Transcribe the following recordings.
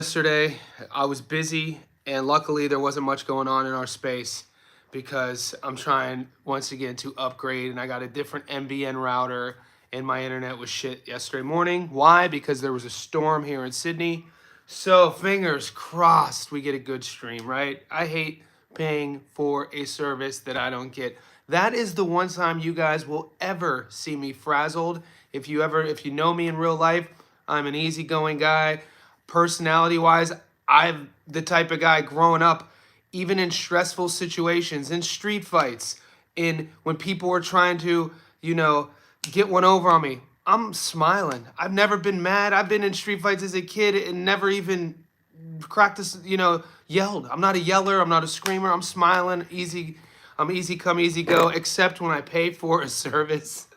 Yesterday, I was busy, and luckily there wasn't much going on in our space because I'm trying once again to upgrade, and I got a different MBN router, and my internet was shit yesterday morning. Why? Because there was a storm here in Sydney. So fingers crossed we get a good stream, right? I hate paying for a service that I don't get. That is the one time you guys will ever see me frazzled. If you know me in real life, I'm an easygoing guy. Personality wise, I'm the type of guy growing up, even in stressful situations, in street fights, in when people were trying to, get one over on me. I'm smiling. I've never been mad. I've been in street fights as a kid and never even cracked this, yelled. I'm not a yeller. I'm not a screamer. I'm smiling. Easy. I'm easy come, easy go, except when I pay for a service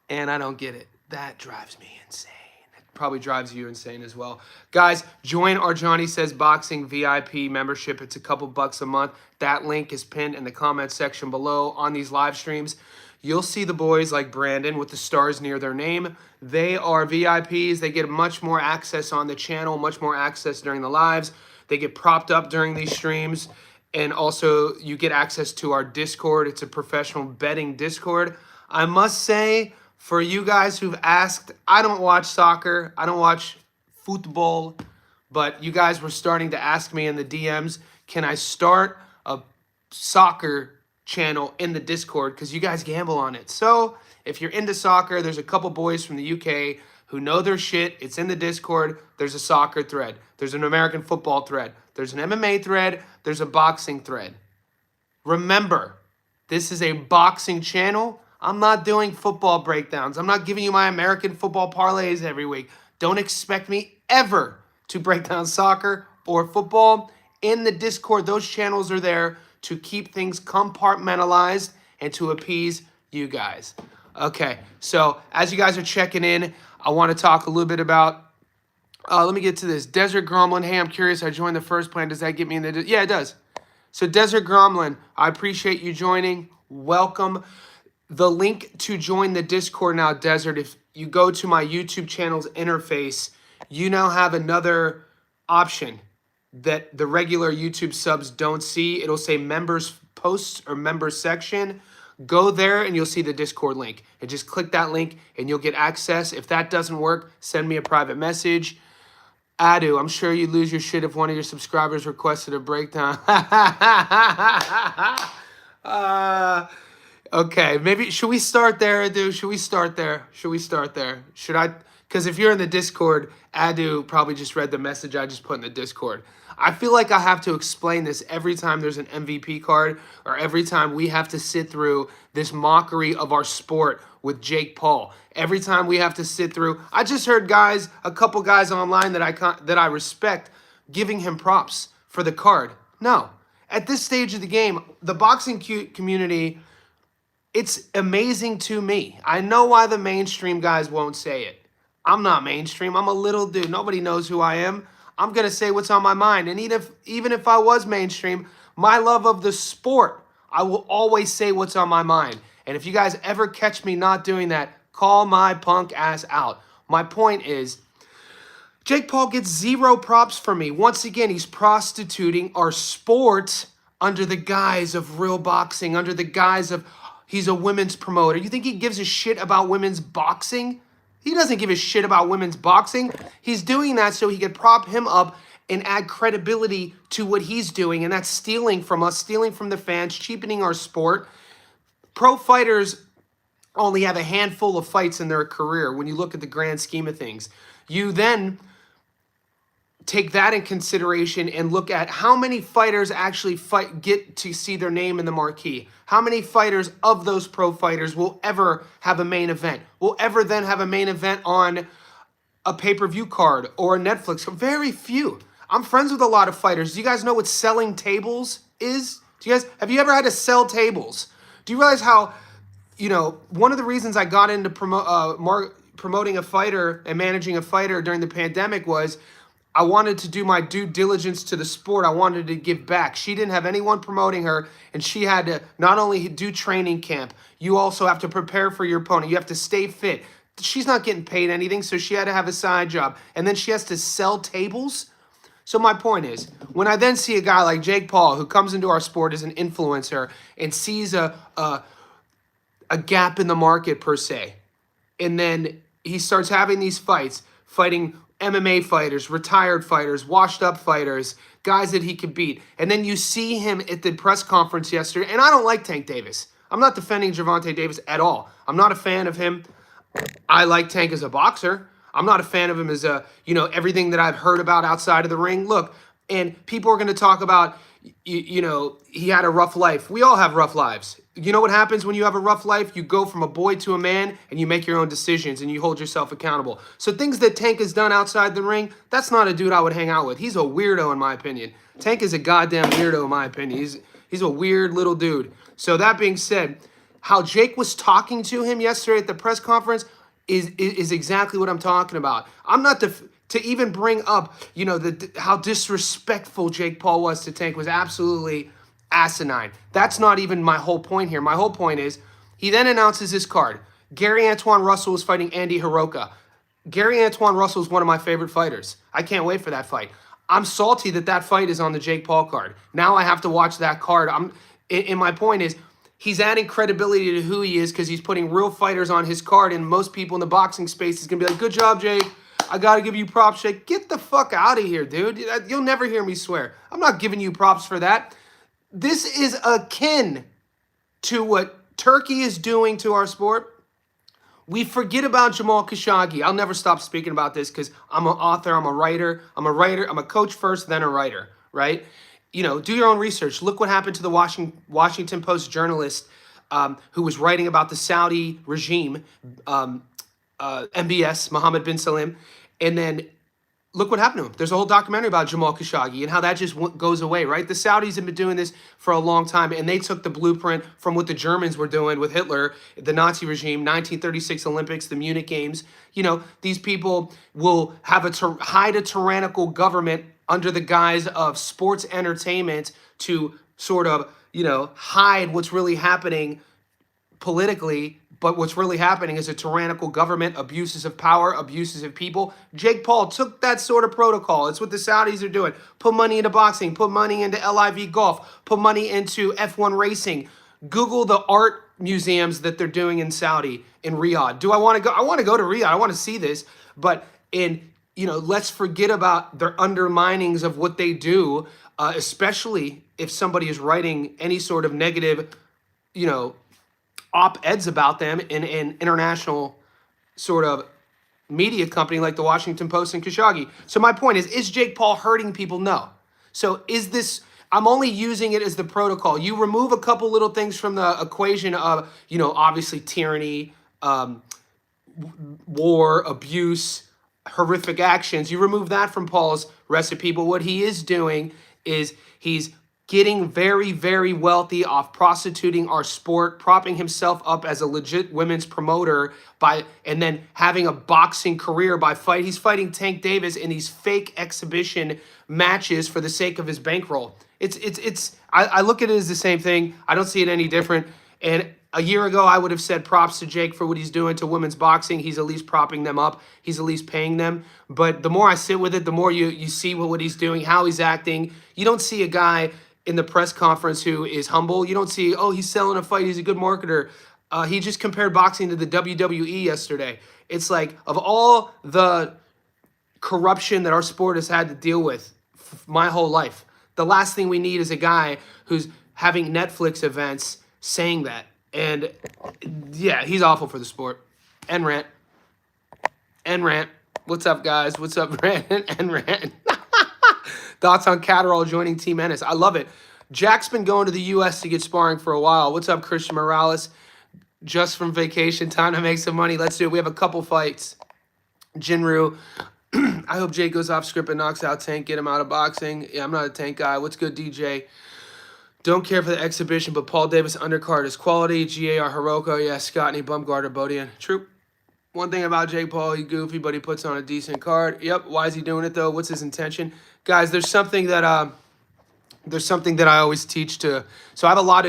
and I don't get it. That drives me insane. It probably drives you insane as well. Guys, join our Johnny Says Boxing VIP membership. It's a couple bucks a month. That link is pinned in the comment section below on these live streams. You'll see the boys like Brandon with the stars near their name. They are VIPs. They get much more access on the channel, much more access during the lives. They get propped up during these streams. And also, you get access to our Discord. It's a professional betting Discord. I must say, for you guys who've asked, I don't watch soccer. I don't watch football. But you guys were starting to ask me in the DMs, can I start a soccer channel in the Discord? Because you guys gamble on it. So if you're into soccer, there's a couple boys from the UK who know their shit. It's in the Discord. There's a soccer thread. There's an American football thread. There's an MMA thread. There's a boxing thread. Remember, this is a boxing channel. I'm not doing football breakdowns. I'm not giving you my American football parlays every week. Don't expect me ever to break down soccer or football. In the Discord, those channels are there to keep things compartmentalized and to appease you guys. Okay, so as you guys are checking in, I want to talk a little bit about, let me get to this. Desert Gromlin, hey, I'm curious, I joined the first plan. Does that get me in the, yeah, it does. So Desert Gromlin, I appreciate you joining. Welcome. The link to join the Discord now, Desert, if you go to my YouTube channel's interface, you now have another option that the regular YouTube subs don't see. It'll say members posts or members section. Go there and you'll see the Discord link. And just click that link and you'll get access. If that doesn't work, send me a private message. Adu, I'm sure you'd lose your shit if one of your subscribers requested a breakdown. Okay, maybe, should we start there, Adu? Should we start there? Should I? Because if you're in the Discord, Adu probably just read the message I just put in the Discord. I feel like I have to explain this every time there's an MVP card or every time we have to sit through this mockery of our sport with Jake Paul. Every time we have to sit through, I just heard a couple guys online that I respect giving him props for the card. No, at this stage of the game, the boxing community, it's amazing to me. I know why the mainstream guys won't say it. I'm not mainstream. I'm a little dude. Nobody knows who I am. I'm going to say what's on my mind. And even if I was mainstream, my love of the sport, I will always say what's on my mind. And if you guys ever catch me not doing that, call my punk ass out. My point is, Jake Paul gets zero props from me. Once again, he's prostituting our sport under the guise of real boxing, under the guise of he's a women's promoter. You think he gives a shit about women's boxing? He doesn't give a shit about women's boxing. He's doing that so he could prop him up and add credibility to what he's doing. And that's stealing from us, stealing from the fans, cheapening our sport. Pro fighters only have a handful of fights in their career when you look at the grand scheme of things. You then take that in consideration and look at how many fighters actually get to see their name in the marquee. How many fighters of those pro fighters will ever have a main event? Will ever then have a main event on a pay-per-view card or a Netflix? Very few. I'm friends with a lot of fighters. Do you guys know what selling tables is? Have you ever had to sell tables? Do you realize how, one of the reasons I got into promoting a fighter and managing a fighter during the pandemic was I wanted to do my due diligence to the sport. I wanted to give back. She didn't have anyone promoting her, and she had to not only do training camp, you also have to prepare for your opponent. You have to stay fit. She's not getting paid anything, so she had to have a side job. And then she has to sell tables. So my point is, when I then see a guy like Jake Paul who comes into our sport as an influencer and sees a gap in the market per se, and then he starts having these fights, fighting MMA fighters, retired fighters, washed up fighters, guys that he could beat. And then you see him at the press conference yesterday, and I don't like Tank Davis. I'm not defending Gervonta Davis at all. I'm not a fan of him. I like Tank as a boxer. I'm not a fan of him as everything that I've heard about outside of the ring. Look, and people are going to talk about, he had a rough life. We all have rough lives. You know what happens when you have a rough life? You go from a boy to a man and you make your own decisions and you hold yourself accountable. So things that Tank has done outside the ring, that's not a dude I would hang out with. He's a weirdo in my opinion. Tank is a goddamn weirdo in my opinion. He's a weird little dude. So that being said, how Jake was talking to him yesterday at the press conference is exactly what I'm talking about. I'm not to even bring up, how disrespectful Jake Paul was to Tank was absolutely asinine. That's not even my whole point here. My whole point is he then announces his card. Gary Antoine Russell is fighting Andy Hiroka. Gary Antoine Russell is one of my favorite fighters. I can't wait for that fight. I'm salty that fight is on the Jake Paul card. Now I have to watch that card. And my point is, he's adding credibility to who he is because he's putting real fighters on his card, and most people in the boxing space is going to be like, good job, Jake. I got to give you props, Jake. Get the fuck out of here, dude. You'll never hear me swear. I'm not giving you props for that. This is akin to what Turkey is doing to our sport. We forget about Jamal Khashoggi. I'll never stop speaking about this because I'm an author, I'm a writer. I'm a coach first, then a writer, right? Do your own research. Look what happened to the Washington Post journalist who was writing about the Saudi regime, MBS, Mohammed bin Salim, and then look what happened to him. There's a whole documentary about Jamal Khashoggi and how that just goes away, right? The Saudis have been doing this for a long time, and they took the blueprint from what the Germans were doing with Hitler, the Nazi regime, 1936 Olympics, the Munich Games. These people will have hide a tyrannical government under the guise of sports entertainment to sort of, hide what's really happening politically. But what's really happening is a tyrannical government, abuses of power, abuses of people. Jake Paul took that sort of protocol. It's what the Saudis are doing. Put money into boxing, put money into LIV golf, put money into F1 racing. Google the art museums that they're doing in Saudi, in Riyadh. Do I want to go? I want to go to Riyadh. I want to see this. But let's forget about their underminings of what they do, especially if somebody is writing any sort of negative, op-eds about them in an international sort of media company like the Washington Post and Khashoggi. So my point is Jake Paul hurting people? No. So I'm only using it as the protocol. You remove a couple little things from the equation of, obviously tyranny, war, abuse, horrific actions. You remove that from Paul's recipe, but what he is doing is he's getting very, very wealthy off prostituting our sport, propping himself up as a legit women's promoter and then having a boxing career he's fighting Tank Davis in these fake exhibition matches for the sake of his bankroll. I look at it as the same thing. I don't see it any different. And a year ago, I would have said props to Jake for what he's doing to women's boxing. He's at least propping them up. He's at least paying them. But the more I sit with it, the more you see what he's doing, how he's acting. You don't see a guy in the press conference who is humble. You don't see, he's selling a fight, he's a good marketer. He just compared boxing to the WWE yesterday. It's like, of all the corruption that our sport has had to deal with my whole life, the last thing we need is a guy who's having Netflix events saying that. And yeah, he's awful for the sport. End rant. What's up, guys? What's up, Rant? End rant. Thoughts on Catterall joining Team Ennis? I love it. Jack's been going to the U.S. to get sparring for a while. What's up, Christian Morales? Just from vacation, time to make some money. Let's do it. We have a couple fights. Jinru. I hope Jake goes off script and knocks out Tank. Get him out of boxing. Yeah, I'm not a Tank guy. What's good, DJ? Don't care for the exhibition, but Paul Davis undercard is quality. GAR Hiroko. Yeah, Scottney, Bumgarner, Bodian. True. One thing about Jake Paul, he's goofy, but he puts on a decent card. Yep. Why is he doing it, though? What's his intention? Guys, there's something that I always teach to. So I have a lot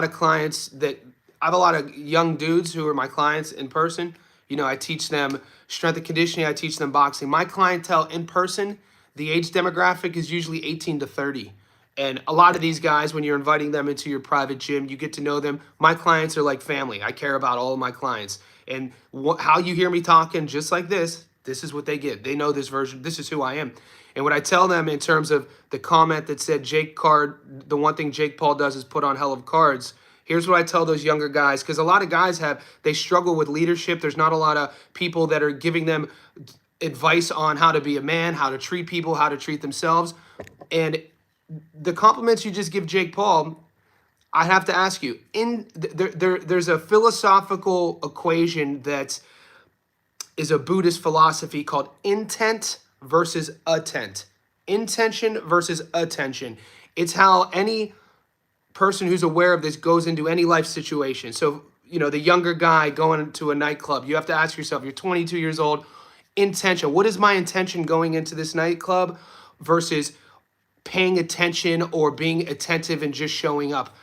of clients I have a lot of young dudes who are my clients in person. I teach them strength and conditioning. I teach them boxing. My clientele in person, The age demographic is usually 18 to 30. And a lot of these guys, when you're inviting them into your private gym, you get to know them. My clients are like family. I care about all of my clients. And how you hear me talking just like this is what they get. They know this version. This is who I am. And what I tell them in terms of the comment that said Jake Card, the one thing Jake Paul does is put on hell of cards. Here's what I tell those younger guys, because a lot of guys they struggle with leadership. There's not a lot of people that are giving them advice on how to be a man, how to treat people, how to treat themselves. And the compliments you just give Jake Paul, I have to ask you, there's a philosophical equation that is a Buddhist philosophy called intent versus attent. Intention versus attention. It's how any person who's aware of this goes into any life situation. So, the younger guy going to a nightclub, you have to ask yourself, you're 22 years old, intention. What is my intention going into this nightclub versus paying attention or being attentive and just showing up?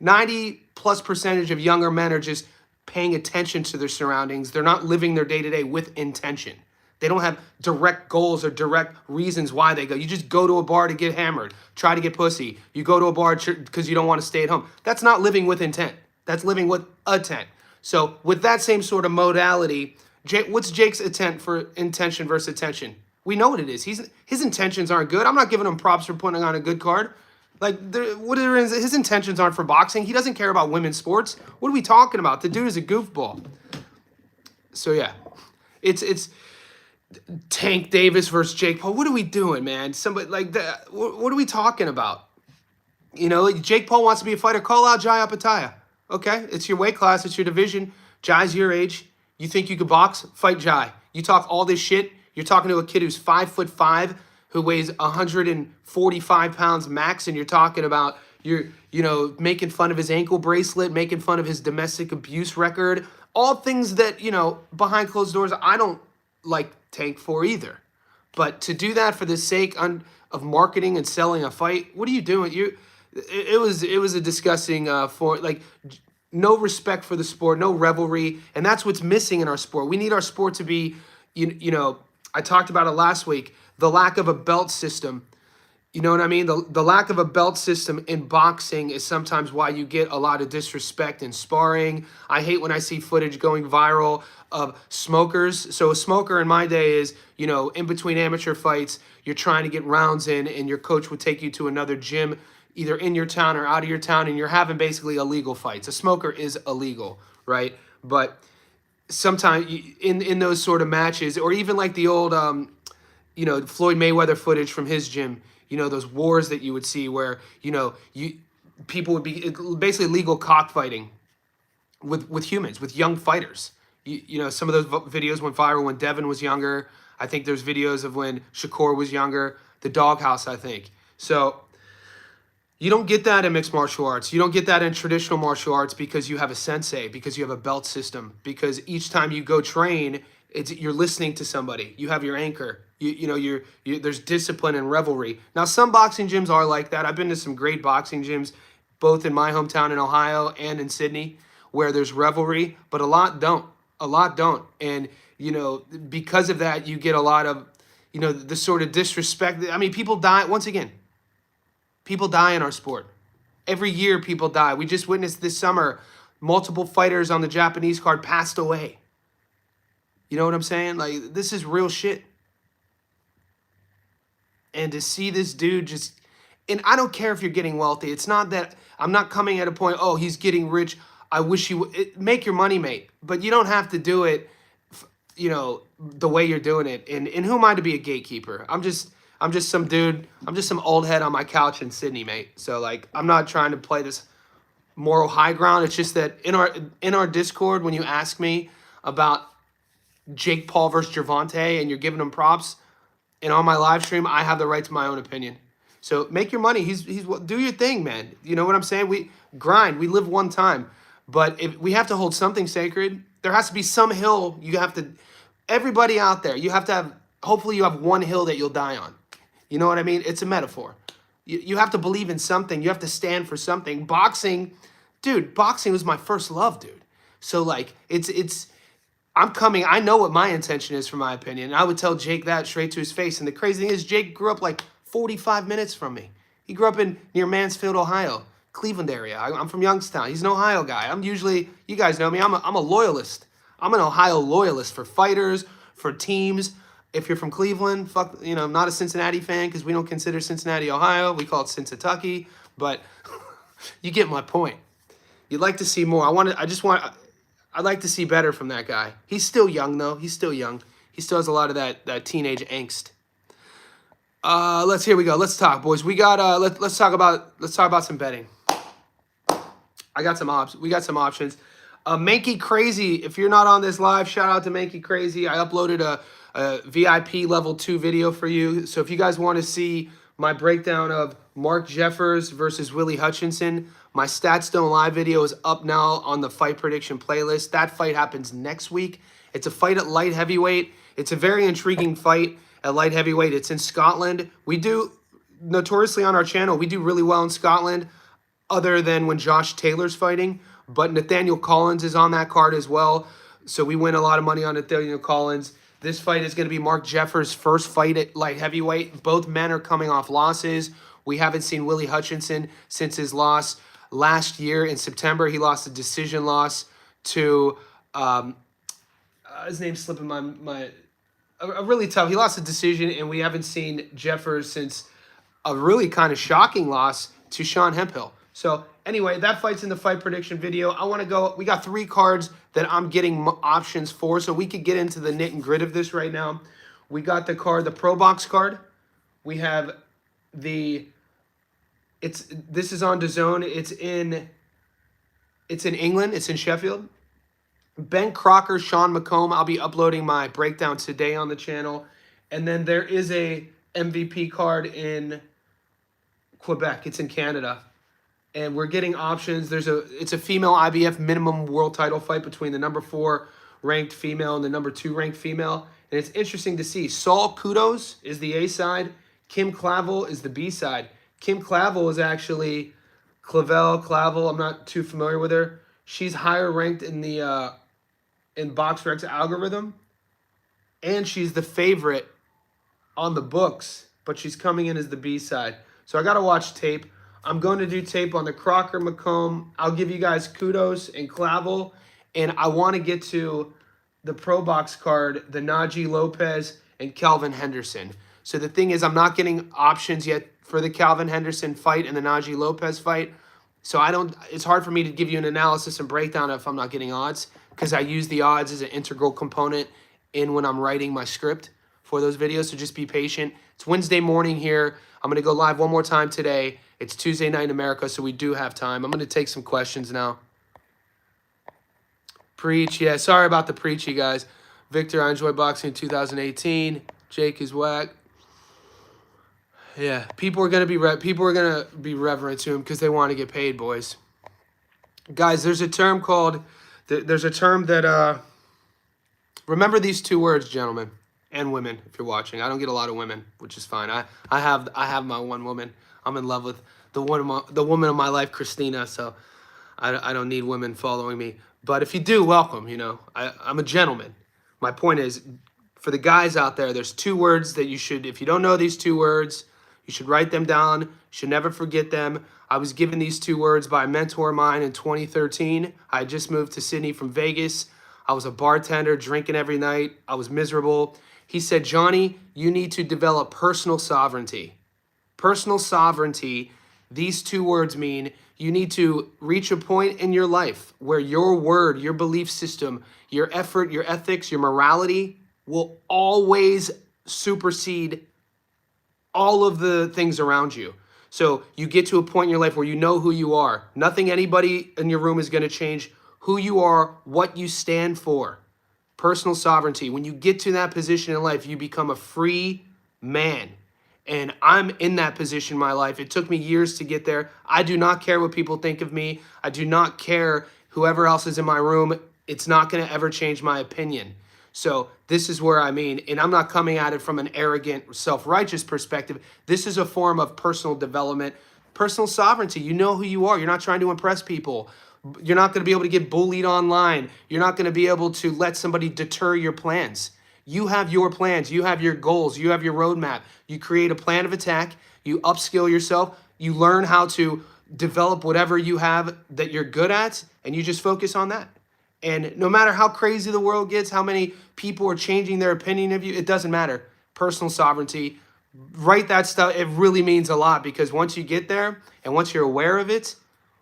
90+% of younger men are just paying attention to their surroundings. They're not living their day-to-day with intention. They don't have direct goals or direct reasons why they go. You just go to a bar to get hammered, try to get pussy. You go to a bar because you don't want to stay at home. That's not living with intent. That's living with attent. So with that same sort of modality, what's Jake's intention versus attention? We know what it is. His intentions aren't good. I'm not giving him props for putting on a good card. His intentions aren't for boxing. He doesn't care about women's sports. What are we talking about? The dude is a goofball. So yeah, it's Tank Davis versus Jake Paul. What are we doing, man? Somebody like that. What are we talking about? Jake Paul wants to be a fighter. Call out Jai Apataya. Okay, it's your weight class. It's your division. Jai's your age. You think you could box? Fight Jai. You talk all this shit. You're talking to a kid who's 5'5", who weighs 145 pounds max, and you're talking about making fun of his ankle bracelet, making fun of his domestic abuse record, all things that behind closed doors I don't like Tank for either. But to do that for the sake of marketing and selling a fight, what are you doing? It was a disgusting no respect for the sport, no revelry, and that's what's missing in our sport. We need our sport to be, I talked about it last week, the lack of a belt system. You know what I mean? The lack of a belt system in boxing is sometimes why you get a lot of disrespect in sparring. I hate when I see footage going viral of smokers. So a smoker in my day is, in between amateur fights, you're trying to get rounds in and your coach would take you to another gym, either in your town or out of your town, and you're having basically illegal fights. A smoker is illegal, right? But sometimes in those sort of matches, or even like the old, Floyd Mayweather footage from his gym, those wars that you would see where, people would be basically legal cockfighting with humans, with young fighters. Some of those videos went viral when Devin was younger. I think there's videos of when Shakur was younger, the doghouse, I think. So you don't get that in mixed martial arts. You don't get that in traditional martial arts because you have a sensei, because you have a belt system, because each time you go train, you're listening to somebody. You have your anchor. There's discipline and revelry. Now, some boxing gyms are like that. I've been to some great boxing gyms, both in my hometown in Ohio and in Sydney, where there's revelry, but a lot don't. And, because of that, you get a lot of, the sort of disrespect. I mean, people die. Once again, people die in our sport. Every year, people die. We just witnessed this summer, multiple fighters on the Japanese card passed away. You know what I'm saying? Like, this is real shit. And to see this dude and I don't care if you're getting wealthy. It's not that I'm not coming at a point, oh, he's getting rich. I wish you would. Make your money, mate. But you don't have to do it, the way you're doing it. And who am I to be a gatekeeper? I'm just some dude. I'm just some old head on my couch in Sydney, mate. So, I'm not trying to play this moral high ground. It's just that in our Discord, when you ask me about Jake Paul versus Gervonta and you're giving him props, and on my live stream, I have the right to my own opinion. So make your money. He's do your thing, man. You know what I'm saying? We grind. We live one time. But if we have to hold something sacred, there has to be some hill everybody out there, you have to have, hopefully you have one hill that you'll die on. You know what I mean? It's a metaphor. You have to believe in something. You have to stand for something. Boxing was my first love, dude. So, it's I know what my intention is for my opinion. And I would tell Jake that straight to his face. And the crazy thing is, Jake grew up like 45 minutes from me. He grew up near Mansfield, Ohio, Cleveland area. I'm from Youngstown. He's an Ohio guy. I'm usually, you guys know me, I'm a loyalist. I'm an Ohio loyalist for fighters, for teams. If you're from Cleveland, fuck, I'm not a Cincinnati fan because we don't consider Cincinnati, Ohio. We call it Cincinnati. But you get my point. You'd like to see more. I'd like to see better from that guy. He's still young, though. He's still young. He still has a lot of that teenage angst. Here we go. Let's talk, boys. We got let's talk about some betting. We got some options. Mankey Crazy. If you're not on this live, shout out to Mankey Crazy. I uploaded a VIP level 2 video for you. So if you guys want to see my breakdown of Mark Jeffers versus Willie Hutchinson, my Stats Don't Lie video is up now on the fight prediction playlist. That fight happens next week. It's a fight at light heavyweight. It's a very intriguing fight at light heavyweight. It's in Scotland. We do, notoriously on our channel, we do really well in Scotland, other than when Josh Taylor's fighting. But Nathaniel Collins is on that card as well. So we win a lot of money on Nathaniel Collins. This fight is going to be Mark Jeffers' first fight at light heavyweight. Both men are coming off losses. We haven't seen Willie Hutchinson since his loss last year in September. He lost a decision loss to, his name's slipping a really tough. He lost a decision, and we haven't seen Jeffers since a really kind of shocking loss to Sean Hemphill. So anyway, that fight's in the fight prediction video. I want to go. We got 3 cards that I'm getting options for, so we could get into the nit and grit of this right now. We got the Pro Box card. We have this is on DAZN. It's in England. It's in Sheffield. Ben Crocker, Sean McComb. I'll be uploading my breakdown today on the channel. And then there is a MVP card in Quebec. It's in Canada. And we're getting options. It's a female IBF minimum world title fight between the number 4 ranked female and the number 2 ranked female. And it's interesting to see. Saul Kudos is the A side. Kim Clavel is the B side. Kim Clavel is actually Clavel. I'm not too familiar with her. She's higher ranked in the in BoxRec's algorithm, and she's the favorite on the books, but she's coming in as the B side. So I got to watch tape. I'm going to do tape on the Crocker, McComb. I'll give you guys Kudos and Clavel, and I want to get to the Pro Box card, the Najee Lopez and Calvin Henderson. So the thing is, I'm not getting options yet for the Calvin Henderson fight and the Najee Lopez fight. So it's hard for me to give you an analysis and breakdown if I'm not getting odds, because I use the odds as an integral component in when I'm writing my script for those videos. So just be patient. It's Wednesday morning here. I'm going to go live one more time today. It's Tuesday night in America, so we do have time. I'm going to take some questions now. Preach. Yeah, sorry about the preach, you guys. Victor, I enjoyed boxing in 2018. Jake is whack. Yeah, people are gonna be reverent to him because they want to get paid, boys. Guys, there's a term that remember these 2 words, gentlemen and women. If you're watching, I don't get a lot of women, which is fine. I have my one woman. I'm in love with the woman of my life, Christina. So I don't need women following me. But if you do, welcome. I'm a gentleman. My point is, for the guys out there, there's 2 words that you should. If you don't know these 2 words, you should write them down. You should never forget them. I was given these 2 words by a mentor of mine in 2013. I just moved to Sydney from Vegas. I was a bartender, drinking every night. I was miserable. He said, Johnny, you need to develop personal sovereignty. Personal sovereignty, these 2 words mean you need to reach a point in your life where your word, your belief system, your effort, your ethics, your morality will always supersede all of the things around you. So you get to a point in your life where you know who you are. Nothing anybody in your room is going to change who you are, what you stand for. Personal sovereignty. When you get to that position in life, you become a free man. And I'm in that position in my life. It took me years to get there. I do not care what people think of me. I do not care whoever else is in my room. It's not going to ever change my opinion. So this is where I mean, and I'm not coming at it from an arrogant, self-righteous perspective. This is a form of personal development, personal sovereignty. You know who you are. You're not trying to impress people. You're not going to be able to get bullied online. You're not going to be able to let somebody deter your plans. You have your plans. You have your goals. You have your roadmap. You create a plan of attack. You upskill yourself. You learn how to develop whatever you have that you're good at, and you just focus on that. And no matter how crazy the world gets, how many people are changing their opinion of you, it doesn't matter. Personal sovereignty, write that stuff. It really means a lot, because once you get there and once you're aware of it,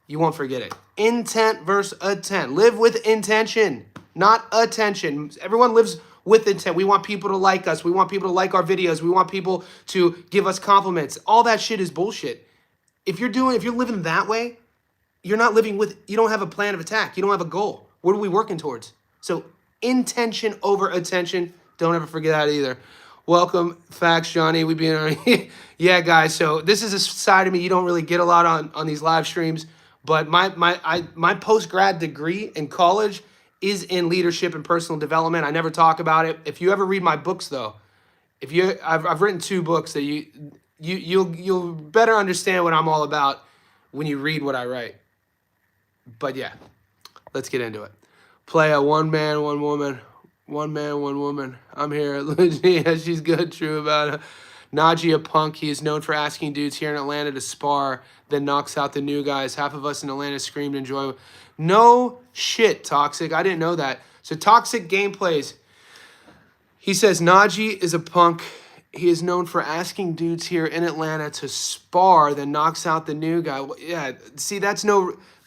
you won't forget it. Intent versus attent. Live with intention, not attention. Everyone lives with intent. We want people to like us. We want people to like our videos. We want people to give us compliments. All that shit is bullshit. If you're living that way, you don't have a plan of attack. You don't have a goal. What are we working towards? So intention over attention. Don't ever forget that either. Welcome, Facts, Johnny. We being yeah, guys. So this is a side of me you don't really get a lot on these live streams. But my post-grad degree in college is in leadership and personal development. I never talk about it. If you ever read my books, though, I've written 2 books that you'll better understand what I'm all about when you read what I write. But yeah, let's get into it. Play a one man, one woman. One man, one woman. I'm here. Yeah, she's good. True about it. Najee, a punk. He is known for asking dudes here in Atlanta to spar, then knocks out the new guys. Half of us in Atlanta screamed enjoy. No shit, Toxic. I didn't know that. So Toxic Gameplays. He says Najee is a punk. He is known for asking dudes here in Atlanta to spar, then knocks out the new guy. Yeah, see, this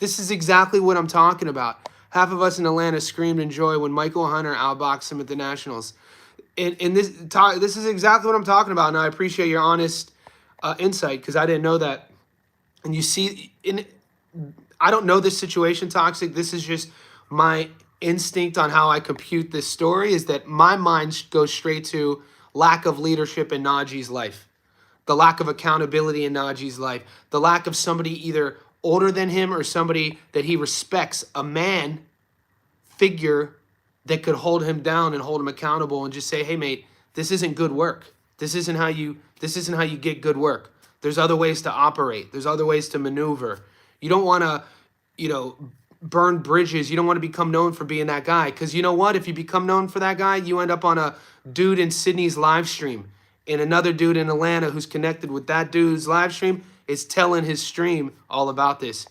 is exactly what I'm talking about. Half of us in Atlanta screamed in joy when Michael Hunter outboxed him at the Nationals. And this is exactly what I'm talking about, and I appreciate your honest insight, because I didn't know that. And you see, I don't know this situation, Toxic. This is just my instinct on how I compute this story, is that my mind goes straight to lack of leadership in Najee's life, the lack of accountability in Najee's life, the lack of somebody either older than him or somebody that he respects, a man figure that could hold him down and hold him accountable and just say, hey, mate, this isn't good work. This isn't how you get good work. There's other ways to operate. There's other ways to maneuver. You don't want to, burn bridges. You don't want to become known for being that guy. Because you know what? If you become known for that guy, you end up on a dude in Sydney's live stream. And another dude in Atlanta who's connected with that dude's live stream is telling his stream all about this.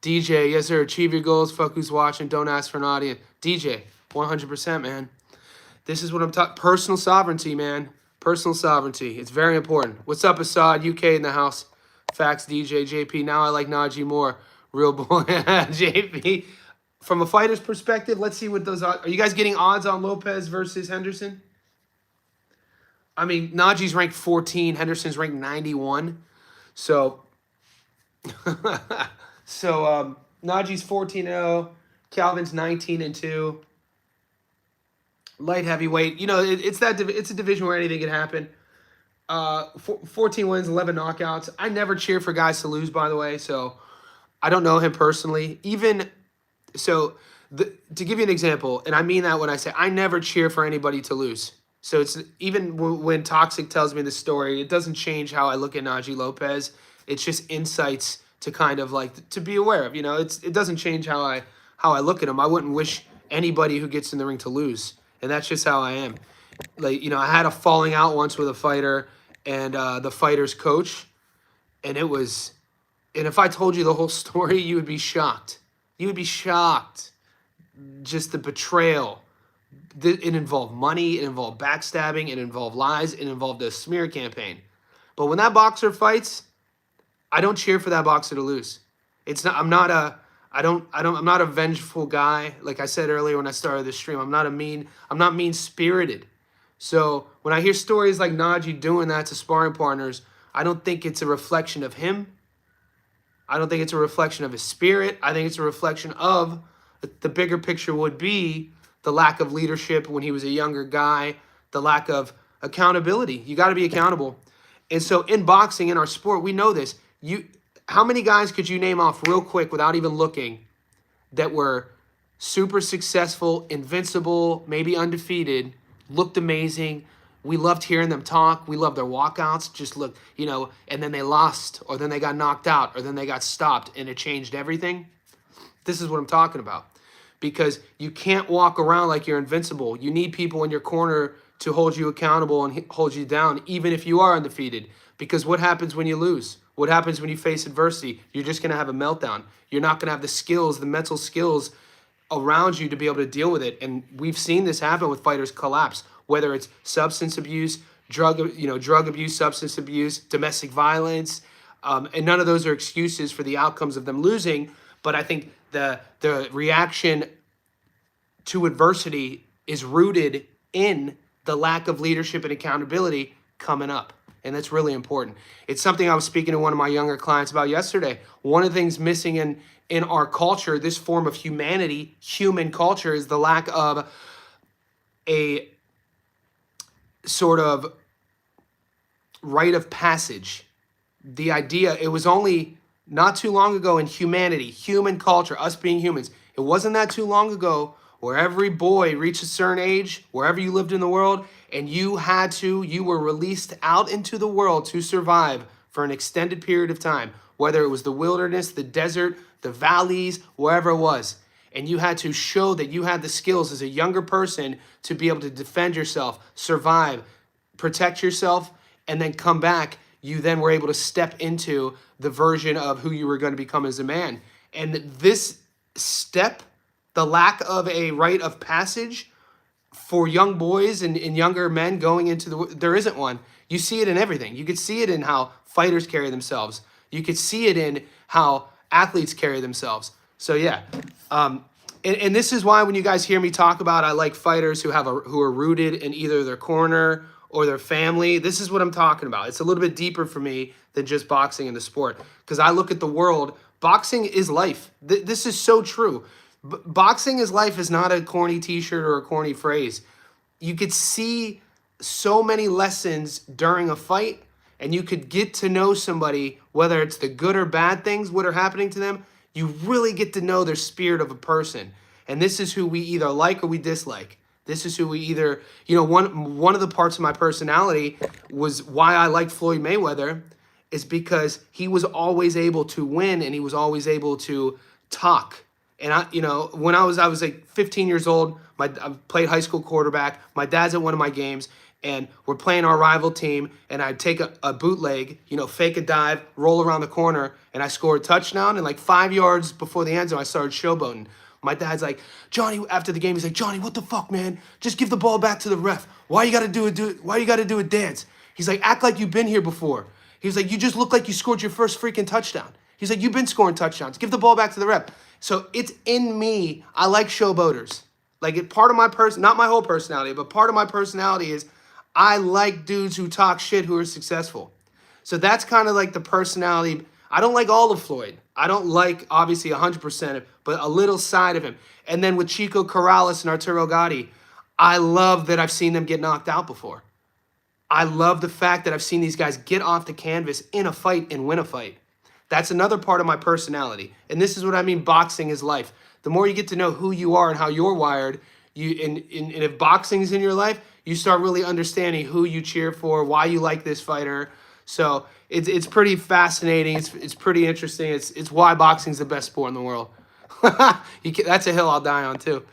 DJ, yes, sir. Achieve your goals. Fuck who's watching. Don't ask for an audience. DJ, 100%, man. This is what I'm talking. Personal sovereignty, man. Personal sovereignty. It's very important. What's up, Assad? UK in the house. Facts, DJ, JP. Now I like Najee more. Real boy, JP. From a fighter's perspective, let's see what those are. Are you guys getting odds on Lopez versus Henderson? I mean, Najee's ranked 14. Henderson's ranked 91. So, Najee's 14-0. Calvin's 19-2. Light heavyweight. It's a division where anything can happen. 14 wins, 11 knockouts. I never cheer for guys to lose, by the way. So, I don't know him personally. To give you an example, and I mean that when I say I never cheer for anybody to lose. So it's even when Toxic tells me the story, it doesn't change how I look at Najee Lopez. It's just insights to kind of like to be aware of. It doesn't change how I look at him. I wouldn't wish anybody who gets in the ring to lose, and that's just how I am. I had a falling out once with a fighter and the fighter's coach, and if I told you the whole story, you would be shocked. You would be shocked. Just the betrayal. It involved money. It involved backstabbing. It involved lies. It involved a smear campaign. But when that boxer fights, I don't cheer for that boxer to lose. I'm not a vengeful guy. Like I said earlier when I started the stream, I'm not mean-spirited. So when I hear stories like Najee doing that to sparring partners, I don't think it's a reflection of him. I don't think it's a reflection of his spirit. I think it's a reflection of the bigger picture would be the lack of leadership when he was a younger guy, the lack of accountability. You got to be accountable. And so in boxing, in our sport, we know this. How many guys could you name off real quick without even looking that were super successful, invincible, maybe undefeated, looked amazing, We loved hearing them talk. We loved their walkouts. Just look, and then they lost, or then they got knocked out, or then they got stopped, and it changed everything. This is what I'm talking about. Because you can't walk around like you're invincible. You need people in your corner to hold you accountable and hold you down, even if you are undefeated. Because what happens when you lose? What happens when you face adversity? You're just going to have a meltdown. You're not going to have the skills, the mental skills around you to be able to deal with it. And we've seen this happen with fighters collapse, whether it's substance abuse, drug abuse, substance abuse, domestic violence. And none of those are excuses for the outcomes of them losing. But I think the reaction to adversity is rooted in the lack of leadership and accountability coming up. And that's really important. It's something I was speaking to one of my younger clients about yesterday. One of the things missing in our culture, this form of humanity, human culture, is the lack of a sort of rite of passage. The idea, it was only not too long ago in humanity, human culture, us being humans, it wasn't that too long ago where every boy reached a certain age, wherever you lived in the world, and you were released out into the world to survive for an extended period of time, whether it was the wilderness, the desert, the valleys, wherever it was. And you had to show that you had the skills as a younger person to be able to defend yourself, survive, protect yourself, and then come back. You then were able to step into the version of who you were going to become as a man. And this step, the lack of a rite of passage for young boys and younger men going into there isn't one. You see it in everything. You could see it in how fighters carry themselves. You could see it in how athletes carry themselves. So yeah, and this is why when you guys hear me talk about, I like fighters who are rooted in either their corner or their family. This is what I'm talking about. It's a little bit deeper for me than just boxing and the sport, because I look at the world. Boxing is life. This is so true. Boxing is life is not a corny t-shirt or a corny phrase. You could see so many lessons during a fight, and you could get to know somebody, whether it's the good or bad things, what are happening to them. You really get to know their spirit of a person. And this is who we either like or we dislike. This is who we either, one of the parts of my personality was why I liked Floyd Mayweather is because he was always able to win and he was always able to talk. And when I was like 15 years old, I played high school quarterback. My dad's at one of my games, and we're playing our rival team, and I'd take a bootleg, fake a dive, roll around the corner, and I scored a touchdown. And like 5 yards before the end zone, I started showboating. My dad's like, Johnny, after the game, he's like, Johnny, what the fuck, man? Just give the ball back to the ref. Why you gotta do a dance? He's like, act like you've been here before. He was like, you just look like you scored your first freaking touchdown. He's like, you've been scoring touchdowns. Give the ball back to the ref. So it's in me. I like showboaters. Like part of my not my whole personality, but part of my personality is I like dudes who talk shit who are successful. So that's kind of like the personality. I don't like all of Floyd. I don't like, obviously, 100% but a little side of him. And then with Chico Corrales and Arturo Gatti, I love that I've seen them get knocked out before. I love the fact that I've seen these guys get off the canvas in a fight and win a fight. That's another part of my personality. And this is what I mean, boxing is life. The more you get to know who you are and how you're wired, and if boxing is in your life, you start really understanding who you cheer for, why you like this fighter. So it's pretty fascinating. It's pretty interesting. It's why boxing's the best sport in the world. That's a hill I'll die on too.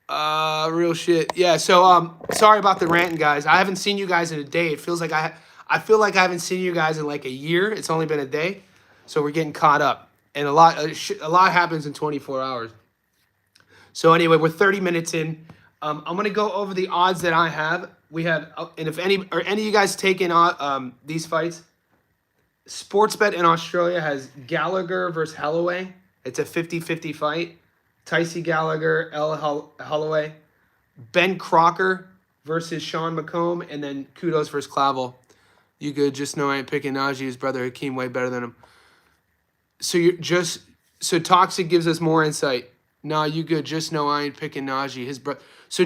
Real shit. Yeah, so sorry about the ranting, guys. I haven't seen you guys in a day. It feels like I feel like I haven't seen you guys in like a year. It's only been a day. So we're getting caught up. And a lot happens in 24 hours. So anyway, we're 30 minutes in. I'm going to go over the odds that I have. We have, and if any of you guys taking these fights, Sportsbet in Australia has Gallagher versus Holloway. It's a 50-50 fight. Tyson Gallagher, Holloway. Ben Crocker versus Sean McComb. And then Kudos versus Clavel. You good, just know I ain't picking Najee. His brother Hakeem way better than him. So Toxic gives us more insight. Nah, you good, just know I ain't picking Najee. His brother. So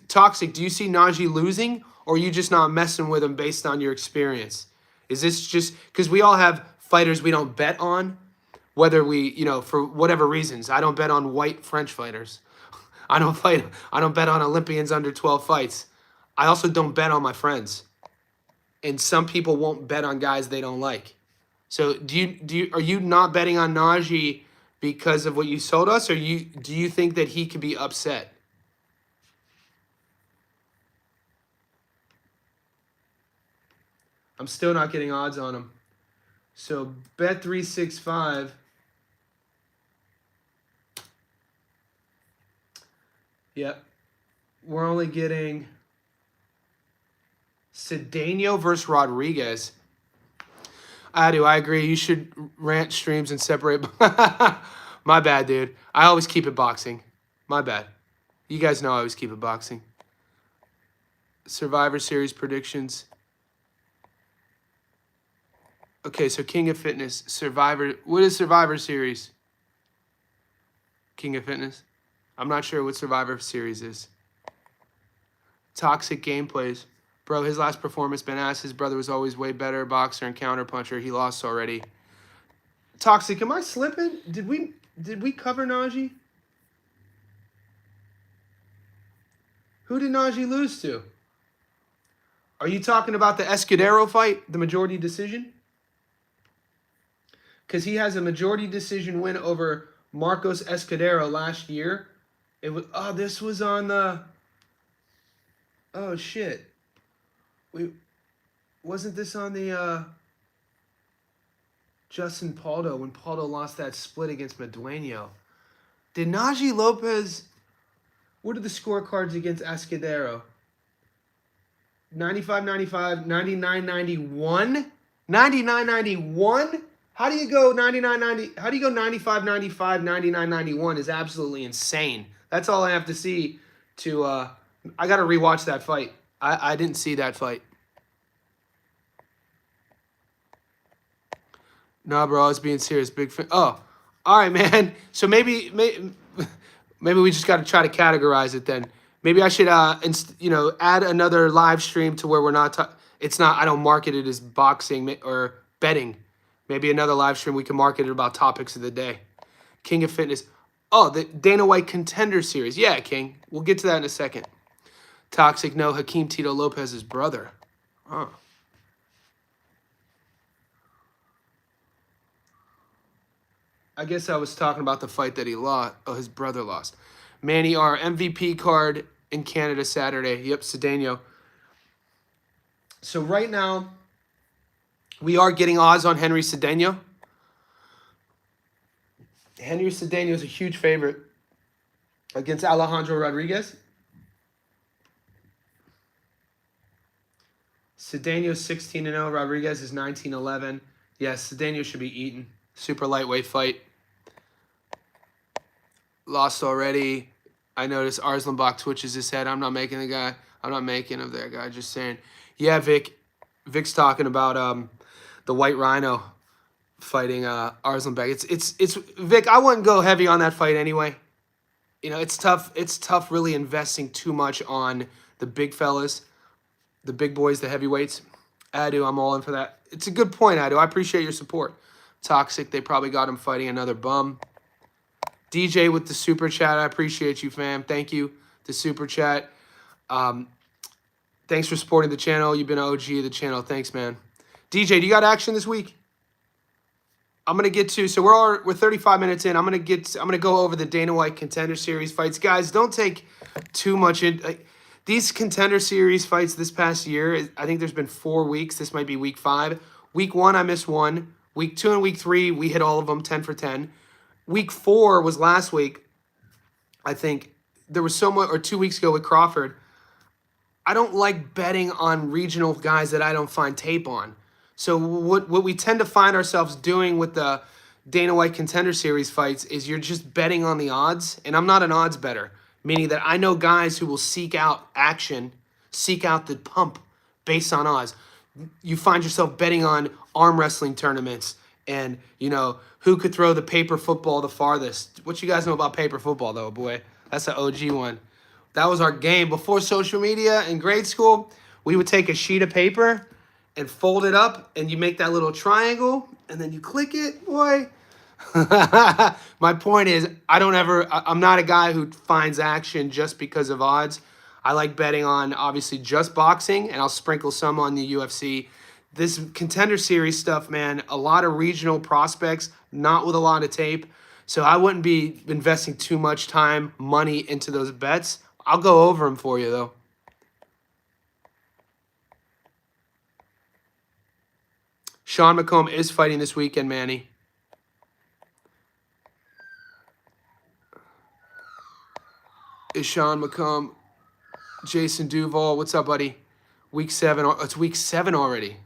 Toxic, do you see Najee losing, or are you just not messing with him based on your experience? Is this just because we all have fighters we don't bet on, whether we, for whatever reasons. I don't bet on white French fighters. I don't bet on Olympians under 12 fights. I also don't bet on my friends. And some people won't bet on guys they don't like. So are you not betting on Najee because of what you sold us, or do you think that he could be upset? I'm still not getting odds on him. So Bet365. Yep. We're only getting Cedeno versus Rodriguez. I agree. You should rant streams and separate. My bad, dude. I always keep it boxing. My bad. You guys know I always keep it boxing. Survivor Series predictions. Okay, so King of Fitness, Survivor. What is Survivor Series? King of Fitness? I'm not sure what Survivor Series is. Toxic gameplays. Bro, his last performance been ass. His brother was always way better boxer and counterpuncher. He lost already. Toxic, am I slipping? Did we cover Najee? Who did Najee lose to? Are you talking about the Escudero fight, the majority decision? Because he has a majority decision win over Marcos Escudero last year. It was this was on the shit. Wasn't this on the Justin Paldo when Paldo lost that split against Medueno? Did Najee Lopez? What are the scorecards against Escudero? 95-95, 99-91, 99-91. How do you go 99-90? How do you go 95-95, 99-91? Is absolutely insane. That's all I have to see to. I got to rewatch that fight. I didn't see that fight. Nah, bro, I was being serious. Big fan. Oh, all right, man. So maybe we just got to try to categorize it then. Maybe I should, add another live stream to where we're not. It's not. I don't market it as boxing or betting. Maybe another live stream we can market it about topics of the day. King of Fitness. Oh, the Dana White Contender Series. Yeah, King. We'll get to that in a second. Toxic. No, Hakeem Tito Lopez's brother. Oh. I guess I was talking about the fight that he lost. Oh, his brother lost. Manny R. MVP card in Canada Saturday. Yep, Cedeno. So right now, we are getting odds on Henry Cedeno. Henry Cedeno is a huge favorite against Alejandro Rodriguez. Cedeno's 16-0. Rodriguez is 19-11. Yes, Cedeno should be eaten. Super lightweight fight. Lost already. I noticed Arslanbach twitches his head. I'm not making the guy. I'm not making of that guy. Just saying. Yeah, Vic. Vic's talking about the White Rhino fighting Arslanbach. It's Vic. I wouldn't go heavy on that fight anyway. You know, it's tough. It's tough really investing too much on the big fellas, the big boys, the heavyweights. Adu, I'm all in for that. It's a good point, Adu. I appreciate your support. Toxic, they probably got him fighting another bum. DJ with the super chat. I appreciate you, fam. Thank you. The super chat. Thanks for supporting the channel. You've been an OG of the channel. Thanks, man. DJ, do you got action this week? I'm gonna get to. So we're 35 minutes in. I'm gonna go over the Dana White Contender Series fights, guys. Don't take too much in. These Contender Series fights this past year. I think there's been 4 weeks. This might be week 5. Week 1, I missed 1. Week 2 and week 3, we hit all of them 10 for 10. Week 4 was last week. I think there was so much, or 2 weeks ago with Crawford. I don't like betting on regional guys that I don't find tape on. So what we tend to find ourselves doing with the Dana White Contender Series fights is you're just betting on the odds. And I'm not an odds better, meaning that I know guys who will seek out action, seek out the pump based on odds. You find yourself betting on arm wrestling tournaments and, you know, who could throw the paper football the farthest. What you guys know about paper football, though, boy? That's an OG one. That was our game. Before social media in grade school, we would take a sheet of paper and fold it up, and you make that little triangle, and then you click it, boy. My point is, I'm not a guy who finds action just because of odds. I like betting on, obviously, just boxing, and I'll sprinkle some on the UFC. This Contender Series stuff, man, a lot of regional prospects, not with a lot of tape. So I wouldn't be investing too much time, money into those bets. I'll go over them for you, though. Sean McComb is fighting this weekend, Manny. Is Sean McComb, Jason Duval. What's up, buddy? Week 7. It's week 7 already.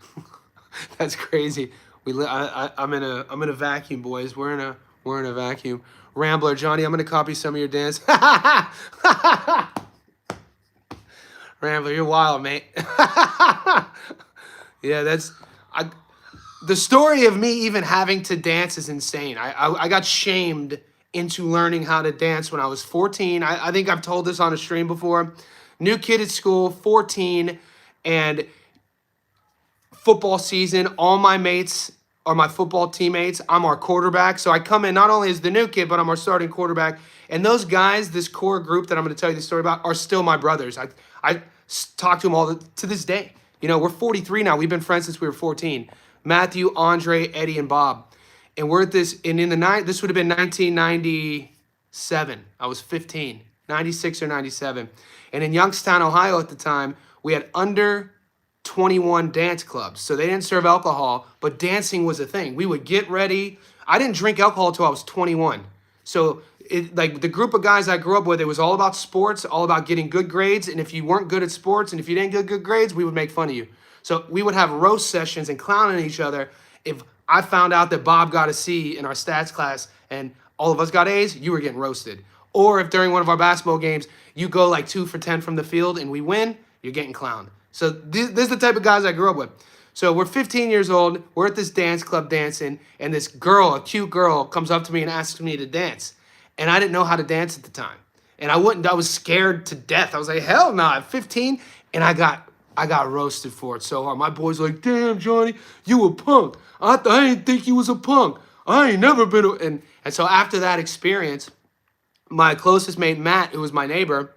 That's crazy. I'm in a vacuum, boys. We're in a vacuum. Rambler, Johnny, I'm gonna copy some of your dance. Rambler, you're wild, mate. Yeah, the story of me even having to dance is insane. I got shamed into learning how to dance when I was 14. I think I've told this on a stream before. New kid at school, 14, and football season. All my mates are my football teammates. I'm our quarterback. So I come in not only as the new kid, but I'm our starting quarterback. And those guys, this core group that I'm going to tell you the story about, are still my brothers. I talk to them to this day. You know, we're 43 now. We've been friends since we were 14. Matthew, Andre, Eddie, and Bob. And we're at this, and in the night, this would have been 1997. I was 15, 96 or 97. And in Youngstown, Ohio at the time, we had under 21 dance clubs. So they didn't serve alcohol, but dancing was a thing. We would get ready. I didn't drink alcohol until I was 21. So like the group of guys I grew up with, it was all about sports, all about getting good grades. And if you weren't good at sports and if you didn't get good grades, we would make fun of you. So we would have roast sessions and clowning each other. If I found out that Bob got a C in our stats class and all of us got A's, you were getting roasted. Or if during one of our basketball games, you go like 2 for 10 from the field and we win, you're getting clowned. So this is the type of guys I grew up with. So we're 15 years old. We're at this dance club dancing, and this girl, a cute girl, comes up to me and asks me to dance. And I didn't know how to dance at the time. And I was scared to death. I was like, hell no, I'm 15. And I got roasted for it so hard. My boys were like, damn, Johnny, you a punk. I didn't think you was a punk. I ain't never been a... And so after that experience, my closest mate, Matt, who was my neighbor,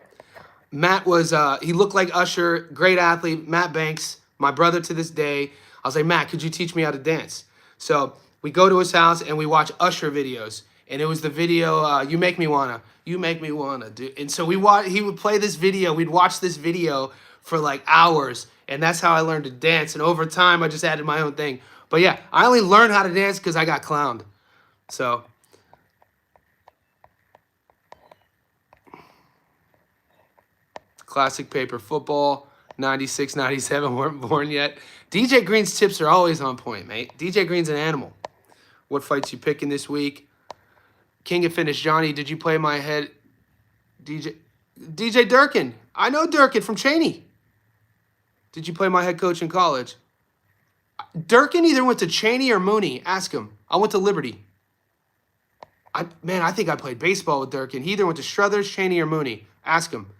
Matt was, he looked like Usher, great athlete, Matt Banks, my brother to this day. I was like, Matt, could you teach me how to dance? So we go to his house and we watch Usher videos. And it was the video, You Make Me Wanna, do. And so he would play this video. We'd watch this video for like hours. And that's how I learned to dance. And over time, I just added my own thing. But yeah, I only learned how to dance because I got clowned. So... Classic paper football, 96, 97, weren't born yet. DJ Green's tips are always on point, mate. DJ Green's an animal. What fights you picking this week? King of Fitness, Johnny, did you play my head? DJ Durkin. I know Durkin from Cheney. Did you play my head coach in college? Durkin either went to Cheney or Mooney. Ask him. I went to Liberty. I think I played baseball with Durkin. He either went to Struthers, Cheney, or Mooney. Ask him.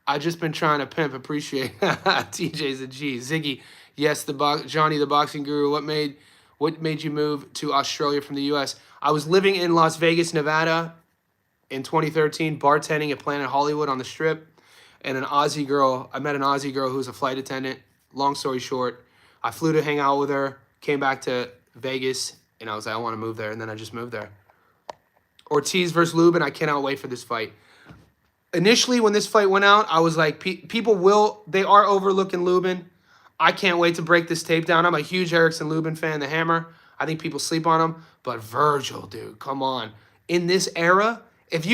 I just been trying to pimp. Appreciate TJ's a G. Ziggy, yes, Johnny the boxing guru. What made you move to Australia from the U.S.? I was living in Las Vegas, Nevada, in 2013, bartending at Planet Hollywood on the Strip, and I met an Aussie girl who was a flight attendant. Long story short, I flew to hang out with her, came back to Vegas, and I was like, I want to move there, and then I just moved there. Ortiz versus Lubin. I cannot wait for this fight. Initially, when this fight went out, I was like, they are overlooking Lubin. I can't wait to break this tape down. I'm a huge Erickson Lubin fan, the Hammer. I think people sleep on him. But Virgil, dude, come on. In this era, if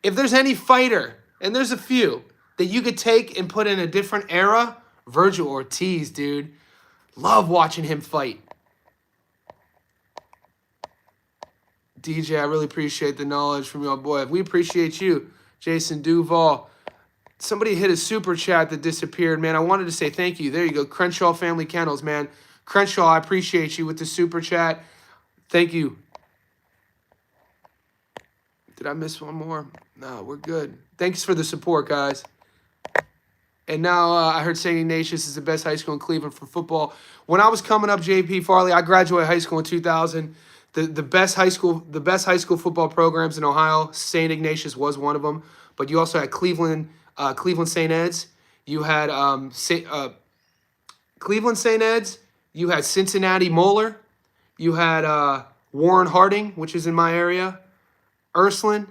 there's any fighter, and there's a few, that you could take and put in a different era, Virgil Ortiz, dude. Love watching him fight. DJ, I really appreciate the knowledge from your boy. We appreciate you. Jason Duval. Somebody hit a super chat that disappeared, man. I wanted to say thank you. There you go. Crenshaw Family Kennels, man. Crenshaw, I appreciate you with the super chat. Thank you. Did I miss one more? No, we're good. Thanks for the support, guys. And now I heard St. Ignatius is the best high school in Cleveland for football. When I was coming up, JP Farley, I graduated high school in 2000. The best high school football programs in Ohio, St. Ignatius was one of them. but you also had Cleveland St. Ed's. You had Cleveland St. Ed's. You had Cincinnati Moeller. You had Warren Harding, which is in my area. Ursuline,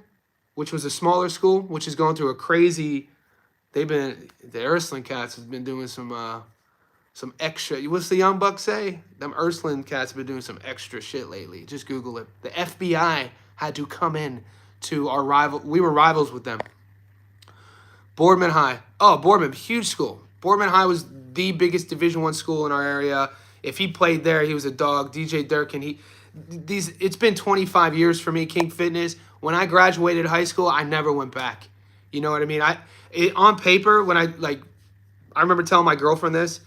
which was a smaller school, which is going through a crazy. The Ursuline cats has been doing some extra. What's the young buck say? Them Ursuline cats have been doing some extra shit lately. Just Google it. The FBI had to come in to our rival. We were rivals with them. Boardman High. Oh, Boardman, huge school. Boardman High was the biggest Division I school in our area. If he played there, he was a dog. DJ Durkin. It's been 25 years for me, King Fitness. When I graduated high school, I never went back. You know what I mean? On paper, when I remember telling my girlfriend this.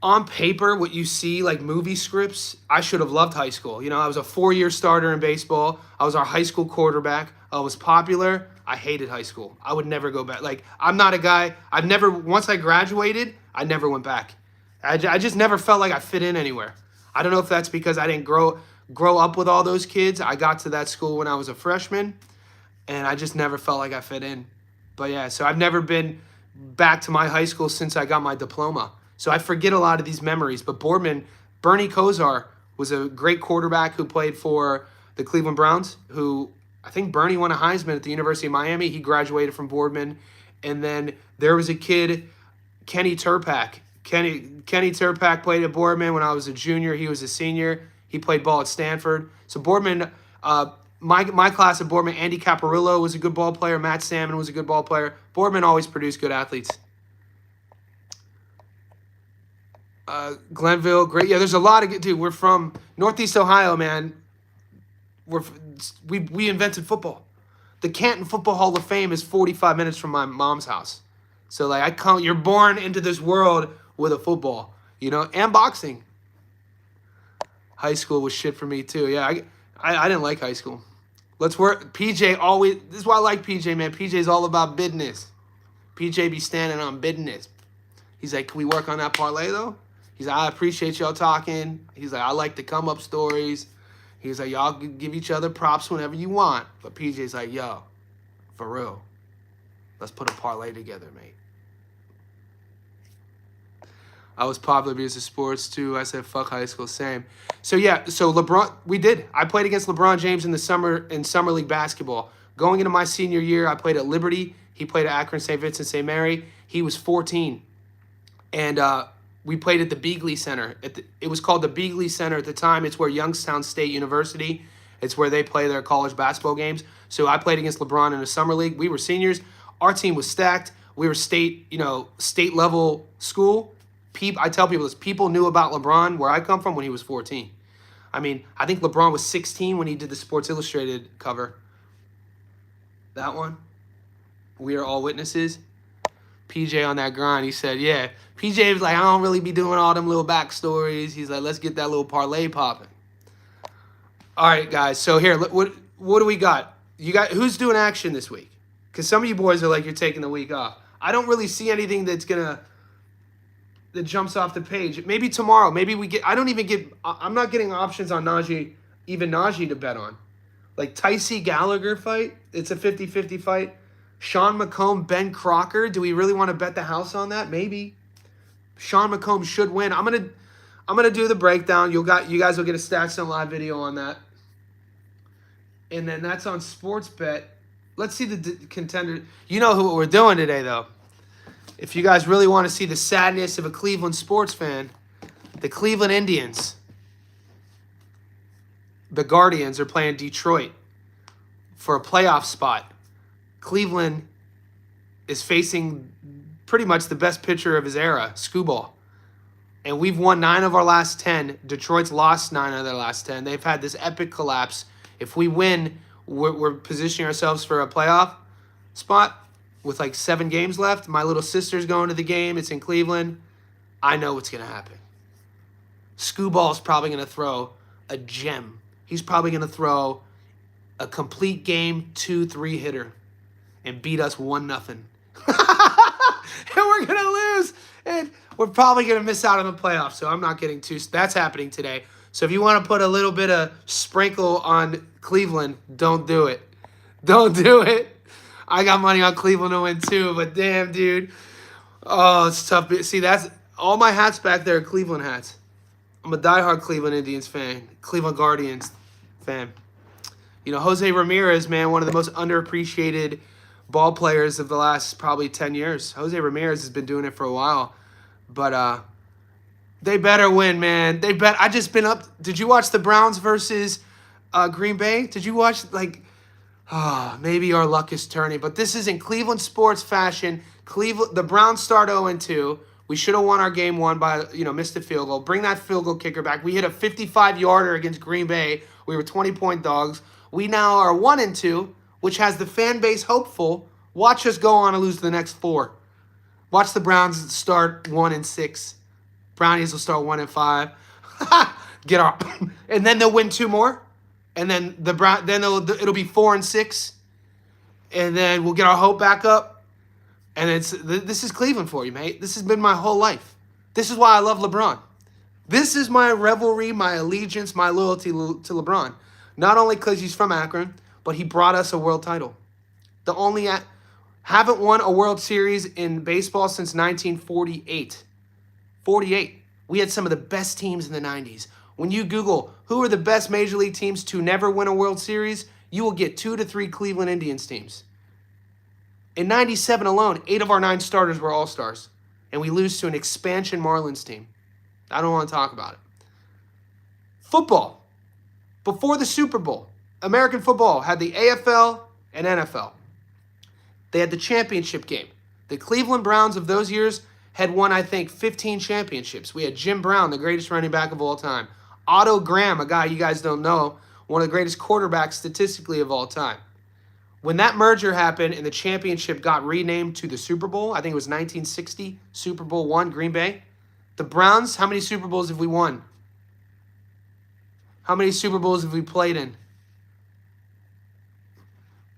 On paper, what you see, like movie scripts, I should have loved high school. You know, I was a 4-year starter in baseball. I was our high school quarterback. I was popular. I hated high school. I would never go back. Like, I'm not a guy. Once I graduated, I never went back. I just never felt like I fit in anywhere. I don't know if that's because I didn't grow up with all those kids. I got to that school when I was a freshman, and I just never felt like I fit in. But yeah, so I've never been back to my high school since I got my diploma. So I forget a lot of these memories. But Boardman, Bernie Kosar was a great quarterback who played for the Cleveland Browns, who I think Bernie won a Heisman at the University of Miami. He graduated from Boardman. And then there was a kid, Kenny Turpak. Kenny Turpak played at Boardman when I was a junior. He was a senior. He played ball at Stanford. So Boardman, my class at Boardman, Andy Caparillo was a good ball player. Matt Salmon was a good ball player. Boardman always produced good athletes. Glenville, great. Yeah, there's a lot of good, dude. We're from Northeast Ohio, man. We invented football. The Canton Football Hall of Fame is 45 minutes from my mom's house. So like you're born into this world with a football, you know, and boxing. High school was shit for me too. Yeah, I didn't like high school. Let's work. PJ always. This is why I like PJ, man. PJ's all about business. PJ be standing on business. He's like, can we work on that parlay though? He's like, I appreciate y'all talking. He's like, I like the come up stories. He's like, y'all give each other props whenever you want. But PJ's like, yo, for real, let's put a parlay together, mate. I was popular because of sports too. I said, fuck high school, same. So yeah, so LeBron, we did. I played against LeBron James in summer league basketball. Going into my senior year, I played at Liberty. He played at Akron St. Vincent St. Mary. He was 14. And we played at the Beagley Center. It was called the Beagley Center at the time. It's where Youngstown State University, it's where they play their college basketball games. So I played against LeBron in a summer league. We were seniors. Our team was stacked. We were state level school. I tell people this. People knew about LeBron, where I come from, when he was 14. I mean, I think LeBron was 16 when he did the Sports Illustrated cover. That one. We are all witnesses. PJ on that grind. He said, yeah. PJ was like, I don't really be doing all them little backstories. He's like, let's get that little parlay popping. All right, guys. So here, what do we got? Who's doing action this week? Because some of you boys are like, you're taking the week off. I don't really see anything that jumps off the page. Maybe tomorrow. Maybe we get. I'm not getting options on Najee to bet on. Like Tycee Gallagher fight. It's a 50-50 fight. Sean McComb, Ben Crocker. Do we really want to bet the house on that? Maybe. Sean McComb should win. I'm gonna do the breakdown. You guys will get a Stacks and Live video on that. And then that's on Sportsbet. Let's see the contender. You know what we're doing today, though. If you guys really want to see the sadness of a Cleveland sports fan, the Cleveland Indians, the Guardians, are playing Detroit for a playoff spot. Cleveland is facing pretty much the best pitcher of his era, Skubal. And we've won 9 of our last 10. Detroit's lost 9 of their last 10. They've had this epic collapse. If we win, we're positioning ourselves for a playoff spot with like 7 games left. My little sister's going to the game. It's in Cleveland. I know what's going to happen. Skuball's probably going to throw a gem. He's probably going to throw a complete game 2-3 hitter and beat us 1-0. And we're going to lose. And we're probably going to miss out on the playoffs. So I'm not getting too... That's happening today. So if you want to put a little bit of sprinkle on Cleveland, don't do it. Don't do it. I got money on Cleveland to win too, but damn, dude. Oh, it's tough. See, that's all my hats back there are Cleveland hats. I'm a diehard Cleveland Indians fan, Cleveland Guardians fan. You know, Jose Ramirez, man, one of the most underappreciated ball players of the last probably 10 years. Jose Ramirez has been doing it for a while. But they better win, man. I just been up. Did you watch the Browns versus Green Bay? Did you watch, maybe our luck is turning. But this is in Cleveland sports fashion. The Browns start 0-2. We should have won our game one by, missed the field goal. Bring that field goal kicker back. We hit a 55-yarder against Green Bay. We were 20-point dogs. We now are 1-2, which has the fan base hopeful. Watch us go on and lose the next 4. Watch the Browns start 1-6. Brownies will start 1-5. Get off. And then they'll win 2 more. And then it'll be 4-6. And then we'll get our hope back up. And this is Cleveland for you, mate. This has been my whole life. This is why I love LeBron. This is my revelry, my allegiance, my loyalty to LeBron. Not only because he's from Akron, but he brought us a world title. Haven't won a World Series in baseball since 1948. 48. We had some of the best teams in the 90s. When you Google who are the best Major League teams to never win a World Series, you will get 2 to 3 Cleveland Indians teams. In 97 alone, 8 of our 9 starters were all-stars. And we lose to an expansion Marlins team. I don't want to talk about it. Football. Before the Super Bowl, American football had the AFL and NFL. They had the championship game. The Cleveland Browns of those years had won, I think, 15 championships. We had Jim Brown, the greatest running back of all time. Otto Graham, a guy you guys don't know, one of the greatest quarterbacks statistically of all time. When that merger happened and the championship got renamed to the Super Bowl, I think it was 1960, Super Bowl I, Green Bay. The Browns, how many Super Bowls have we won? How many Super Bowls have we played in?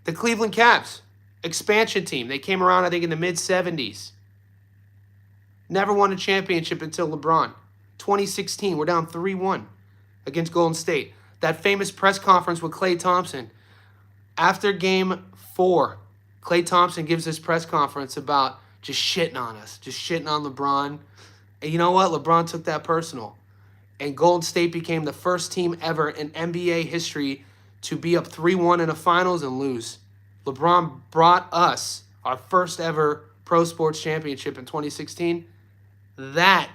The Cleveland Cavs, expansion team. They came around, I think, in the mid-70s. Never won a championship until LeBron. 2016, we're down 3-1 against Golden State. That famous press conference with Klay Thompson. After game 4, Klay Thompson gives this press conference about just shitting on us, just shitting on LeBron. And you know what? LeBron took that personal. And Golden State became the first team ever in NBA history to be up 3-1 in the finals and lose. LeBron brought us our first ever pro sports championship in 2016. That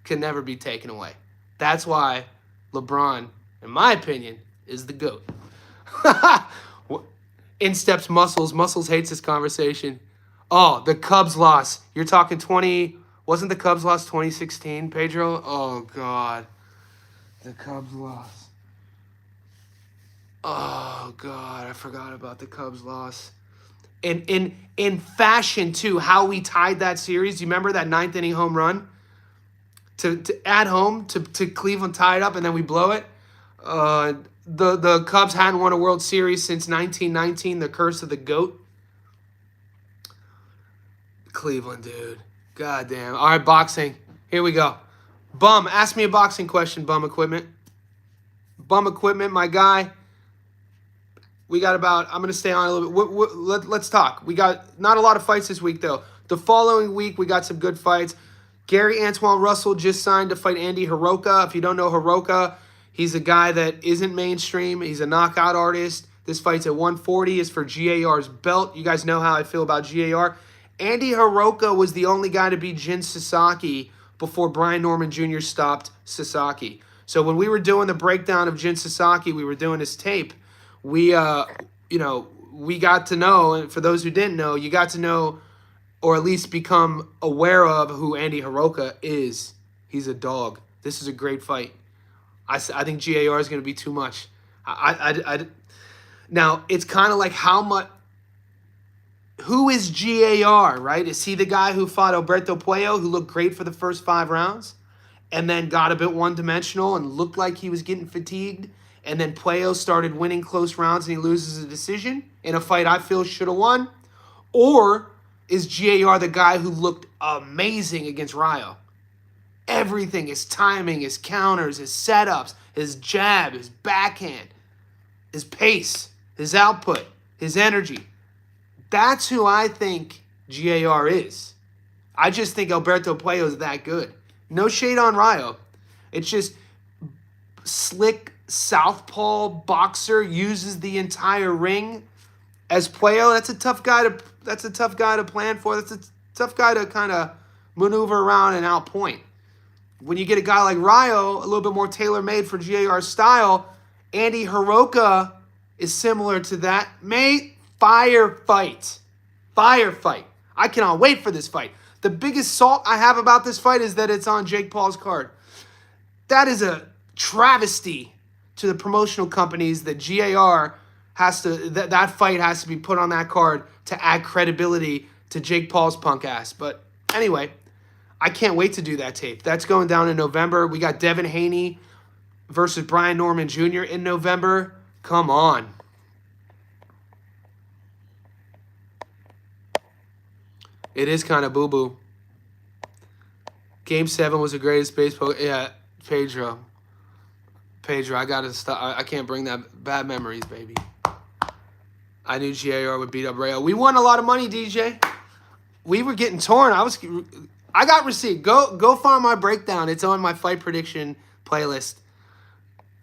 can never be taken away. That's why LeBron, in my opinion, is the GOAT. In steps Muscles. Muscles hates this conversation. Oh, the Cubs loss. You're talking 20... Wasn't the Cubs loss 2016, Pedro? Oh, God. The Cubs loss. Oh, God. I forgot about the Cubs loss. In fashion, too, how we tied that series. Do you remember that 9th inning home run? To at home, to Cleveland tie it up, and then we blow it? The Cubs hadn't won a World Series since 1919, the curse of the GOAT. Cleveland, dude. God damn. All right, boxing. Here we go. Bum, ask me a boxing question, Bum Equipment. Bum Equipment, my guy. We got about, I'm going to stay on a little bit. Let's talk. We got not a lot of fights this week, though. The following week, we got some good fights. Gary Antoine Russell just signed to fight Andy Hiroka. If you don't know Hiroka, he's a guy that isn't mainstream. He's a knockout artist. This fight's at 140. Is for GAR's belt. You guys know how I feel about GAR. Andy Hiroka was the only guy to beat Jin Sasaki before Brian Norman Jr. stopped Sasaki. So when we were doing the breakdown of Jin Sasaki, we were doing his tape. We got to know, and for those who didn't know, you got to know or at least become aware of who Andy Hiroka is. He's a dog. This is a great fight. I think GAR is going to be too much. Now, it's kind of like how much... Who is GAR, right? Is he the guy who fought Alberto Puello, who looked great for the first 5 rounds, and then got a bit one-dimensional and looked like he was getting fatigued, and then Puello started winning close rounds and he loses a decision in a fight I feel should have won? Or is GAR the guy who looked amazing against Rayo? Everything, his timing, his counters, his setups, his jab, his backhand, his pace, his output, his energy. That's who I think GAR is. I just think Alberto Puello is that good. No shade on Rayo. It's just slick southpaw boxer, uses the entire ring. As Puello, that's a tough guy to plan for. That's a tough guy to kind of maneuver around and outpoint. When you get a guy like Rayo, a little bit more tailor-made for GAR style, Andy Hiroka is similar to that. Mate, firefight. Firefight. I cannot wait for this fight. The biggest salt I have about this fight is that it's on Jake Paul's card. That is a travesty to the promotional companies that GAR has to, that fight has to be put on that card to add credibility to Jake Paul's punk ass. But anyway, I can't wait to do that tape. That's going down in November. We got Devin Haney versus Brian Norman Jr. in November. Come on. It is kind of boo-boo. Game 7 was the greatest baseball. Yeah, Pedro, I got to stop. I can't bring that bad memories, baby. I knew GAR would beat up Rayo. We won a lot of money, DJ. We were getting torn. I got receipt. Go find my breakdown. It's on my fight prediction playlist.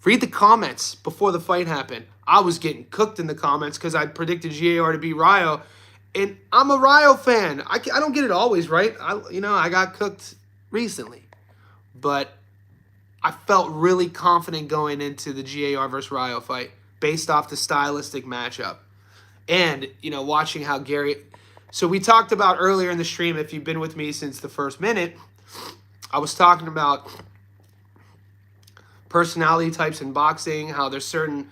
Read the comments before the fight happened. I was getting cooked in the comments because I predicted GAR to beat Rayo. And I'm a Rayo fan. I don't get it always right. I got cooked recently. But I felt really confident going into the GAR versus Rayo fight based off the stylistic matchup. And, watching how Gary... So we talked about earlier in the stream, if you've been with me since the first minute, I was talking about personality types in boxing, how there's certain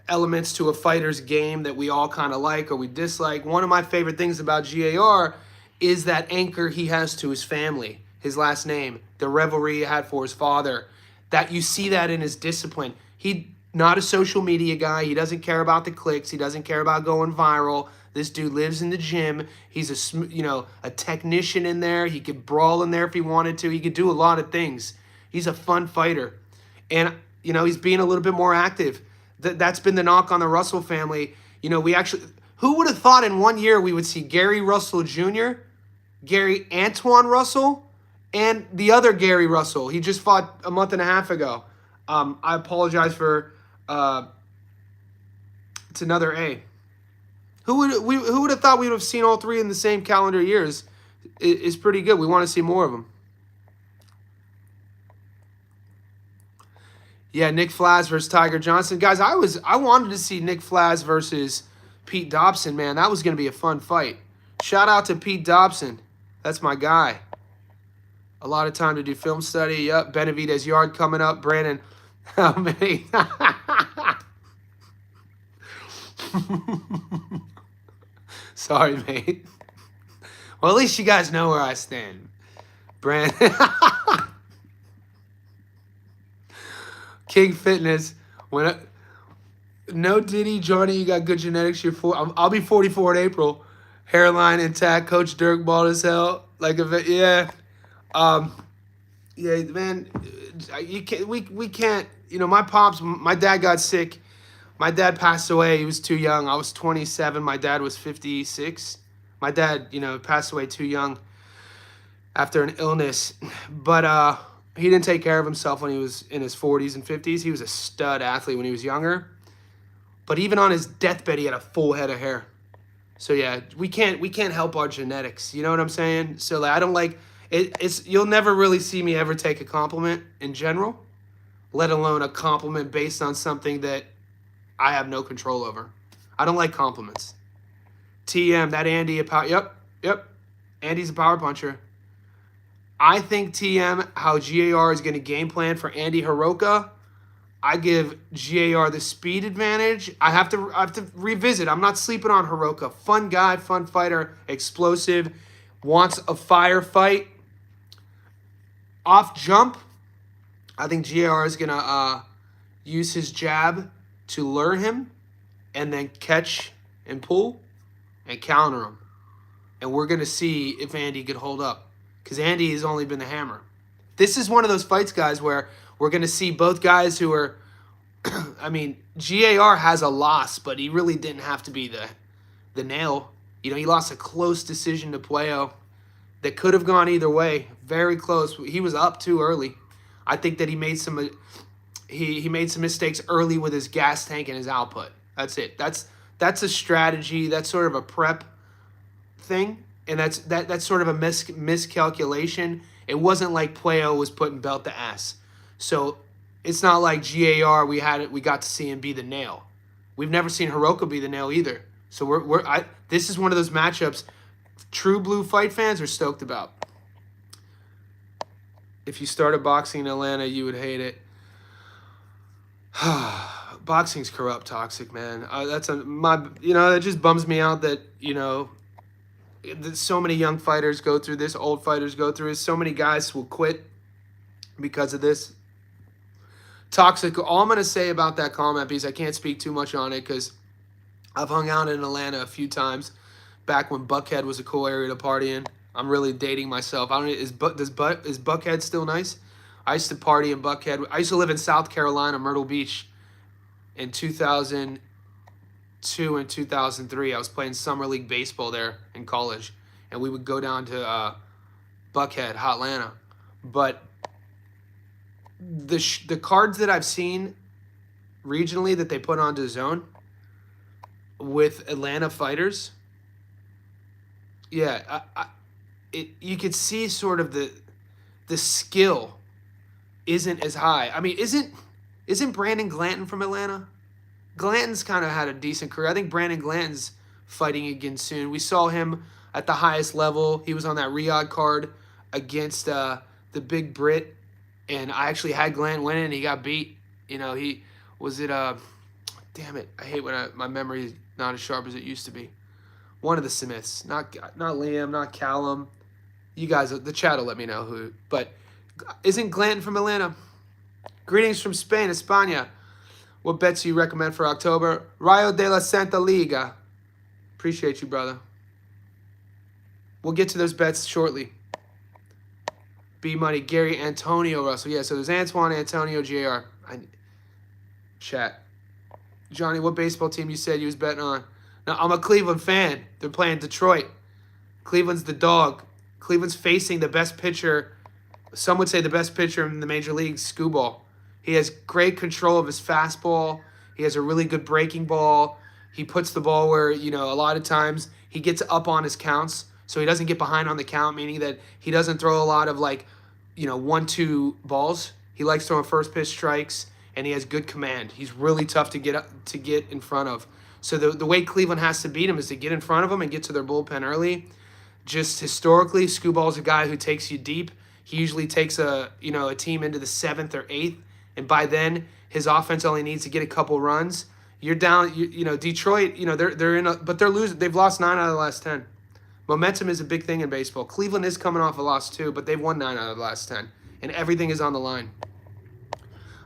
elements to a fighter's game that we all kind of like or we dislike. One of my favorite things about GAR is that anchor he has to his family, his last name, the revelry he had for his father, that you see that in his discipline. He not a social media guy. He doesn't care about the clicks. He doesn't care about going viral. This dude lives in the gym. He's a technician in there. He could brawl in there if he wanted to. He could do a lot of things. He's a fun fighter. And, he's being a little bit more active. That's been the knock on the Russell family. Who would have thought in 1 year we would see Gary Russell Jr., Gary Antoine Russell, and the other Gary Russell. He just fought a month and a half ago. I apologize for it's another A. Who would have thought we would have seen all three in the same calendar years? Is pretty good. We want to see more of them. Yeah, Nick Flaz versus Tiger Johnson. Guys, I wanted to see Nick Flaz versus Pete Dobson, man. That was going to be a fun fight. Shout out to Pete Dobson. That's my guy. A lot of time to do film study. Yep, Benavidez Yard coming up. Brandon, how many? Sorry, mate. Well, at least you guys know where I stand. Brandon. King Fitness. No Diddy, Johnny, you got good genetics. I'll be 44 in April. Hairline intact. Coach Dirk bald as hell. Yeah, man. We can't. My dad got sick. My dad passed away. He was too young. I was 27. My dad was 56. My dad, passed away too young after an illness. But he didn't take care of himself when he was in his 40s and 50s. He was a stud athlete when he was younger. But even on his deathbed, he had a full head of hair. So yeah, we can't help our genetics. You know what I'm saying? So I don't like it. You'll never really see me ever take a compliment in general, let alone a compliment based on something that I have no control over. I don't like compliments. TM, that Andy, yep. Andy's a power puncher. I think TM, how GAR is going to game plan for Andy Hiroka, I give GAR the speed advantage. I have to revisit. I'm not sleeping on Hiroka. Fun guy, fun fighter, explosive, wants a firefight. Off jump, I think GAR is going to use his jab to lure him and then catch and pull and counter him. And we're going to see if Andy could hold up because Andy has only been the hammer. This is one of those fights, guys, where we're going to see both guys who are, GAR has a loss, but he really didn't have to be the nail. He lost a close decision to Puello that could have gone either way. Very close. He was up too early. I think that he made some mistakes early with his gas tank and his output. That's it. That's a strategy. That's sort of a prep thing, and that's sort of a miscalculation. It wasn't like Puello was putting belt to ass. So it's not like GAR. We got to see him be the nail. We've never seen Hiroko be the nail either. So this is one of those matchups true blue fight fans are stoked about. If you started boxing in Atlanta, you would hate it. Boxing's corrupt, toxic, man. That just bums me out that, so many young fighters go through this, old fighters go through this. So many guys will quit because of this. Toxic. All I'm going to say about that comment, because I can't speak too much on it, because I've hung out in Atlanta a few times back when Buckhead was a cool area to party in. I'm really dating myself. Is Buckhead still nice? I used to party in Buckhead. I used to live in South Carolina, Myrtle Beach, in 2002 and 2003. I was playing summer league baseball there in college, and we would go down to Buckhead, Hotlanta. But the cards that I've seen regionally that they put onto Zone with Atlanta fighters, yeah, you could see sort of the skill isn't as high. I mean, isn't Brandon Glanton from Atlanta? Glanton's kind of had a decent career. I think Brandon Glanton's fighting again soon. We saw him at the highest level. He was on that Riyadh card against the Big Brit, and I actually had Glanton win and he got beat. He was it. Damn it! I hate when my memory is not as sharp as it used to be. One of the Smiths, not Liam, not Callum. You guys, the chat will let me know who. But isn't Glanton from Atlanta? Greetings from Spain, España. What bets do you recommend for October? Rayo de la Santa Liga. Appreciate you, brother. We'll get to those bets shortly. B-Money, Gary, Antonio, Russell. Yeah, so there's Antoine, Antonio, JR. Chat. Johnny, what baseball team you said you was betting on? Now, I'm a Cleveland fan. They're playing Detroit. Cleveland's the dog. Cleveland's facing the best pitcher. Some would say the best pitcher in the major leagues, Skubal. He has great control of his fastball. He has a really good breaking ball. He puts the ball where, a lot of times he gets up on his counts, so he doesn't get behind on the count, meaning that he doesn't throw a lot of 1-2 balls. He likes throwing first pitch strikes, and he has good command. He's really tough to get in front of. So the way Cleveland has to beat him is to get in front of him and get to their bullpen early. Just historically, Scubal's a guy who takes you deep. He usually takes a team into the 7th or 8th, and by then his offense only needs to get a couple runs. You're down. Detroit. They're in, but they're losing. They've lost 9 out of the last 10. Momentum is a big thing in baseball. Cleveland is coming off a loss too, but they've won 9 out of the last 10, and everything is on the line.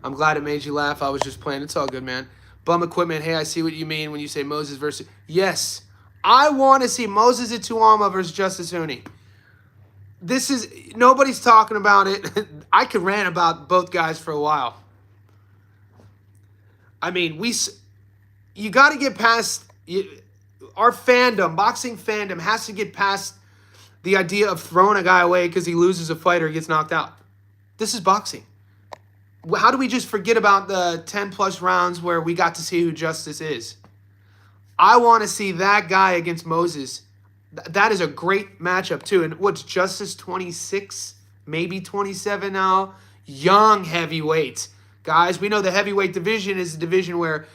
I'm glad it made you laugh. I was just playing. It's all good, man. Bum equipment. Hey, I see what you mean when you say Moses versus. Yes, I want to see Moses Ituama versus Justice Huni. Nobody's talking about it. I could rant about both guys for a while. I mean, you got to get past our fandom. Boxing fandom has to get past the idea of throwing a guy away because he loses a fight or gets knocked out. This is boxing. How do we just forget about the 10-plus rounds where we got to see who Justice is? I want to see that guy against Moses. That is a great matchup, too. And what's Justice, 26, maybe 27 now? Young heavyweight. Guys, we know the heavyweight division is a division where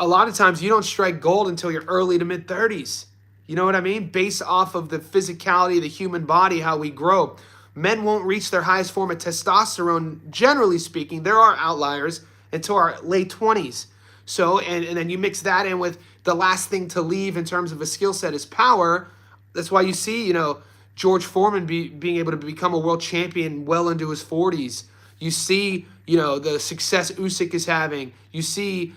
a lot of times you don't strike gold until you're early to mid-30s. You know what I mean? Based off of the physicality of the human body, how we grow. Men won't reach their highest form of testosterone, generally speaking. There are outliers until our late 20s. So, and then you mix that in with the last thing to leave in terms of a skill set is power. That's why you see, George Foreman being able to become a world champion well into his 40s. You see, the success Usyk is having. You see,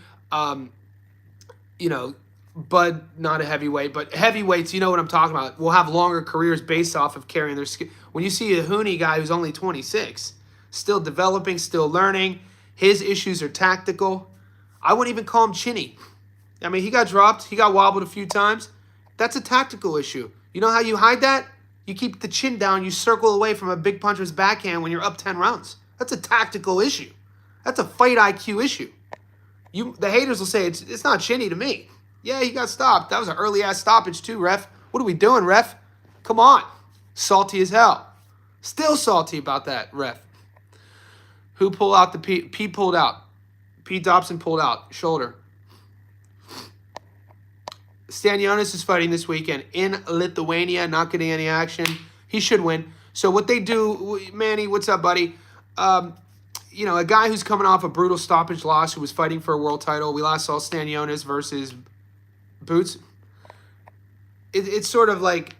Bud, not a heavyweight, but heavyweights, you know what I'm talking about, will have longer careers based off of carrying their skill. When you see a Huni guy who's only 26, still developing, still learning, his issues are tactical. I wouldn't even call him chinny. I mean, he got dropped. He got wobbled a few times. That's a tactical issue. You know how you hide that? You keep the chin down, you circle away from a big puncher's backhand when you're up 10 rounds. That's a tactical issue. That's a fight IQ issue. The haters will say it's not chinny to me. Yeah, he got stopped. That was an early-ass stoppage too, ref. What are we doing, ref? Come on. Salty as hell. Still salty about that, ref. Who pulled out the Pete? Pete pulled out. Pete Dobson pulled out. Shoulder. Stanionis is fighting this weekend in Lithuania, not getting any action. He should win. So what they do, Manny, what's up, buddy? You know, a guy who's coming off a brutal stoppage loss who was fighting for a world title. We last saw Stanionis versus Boots. It's sort of like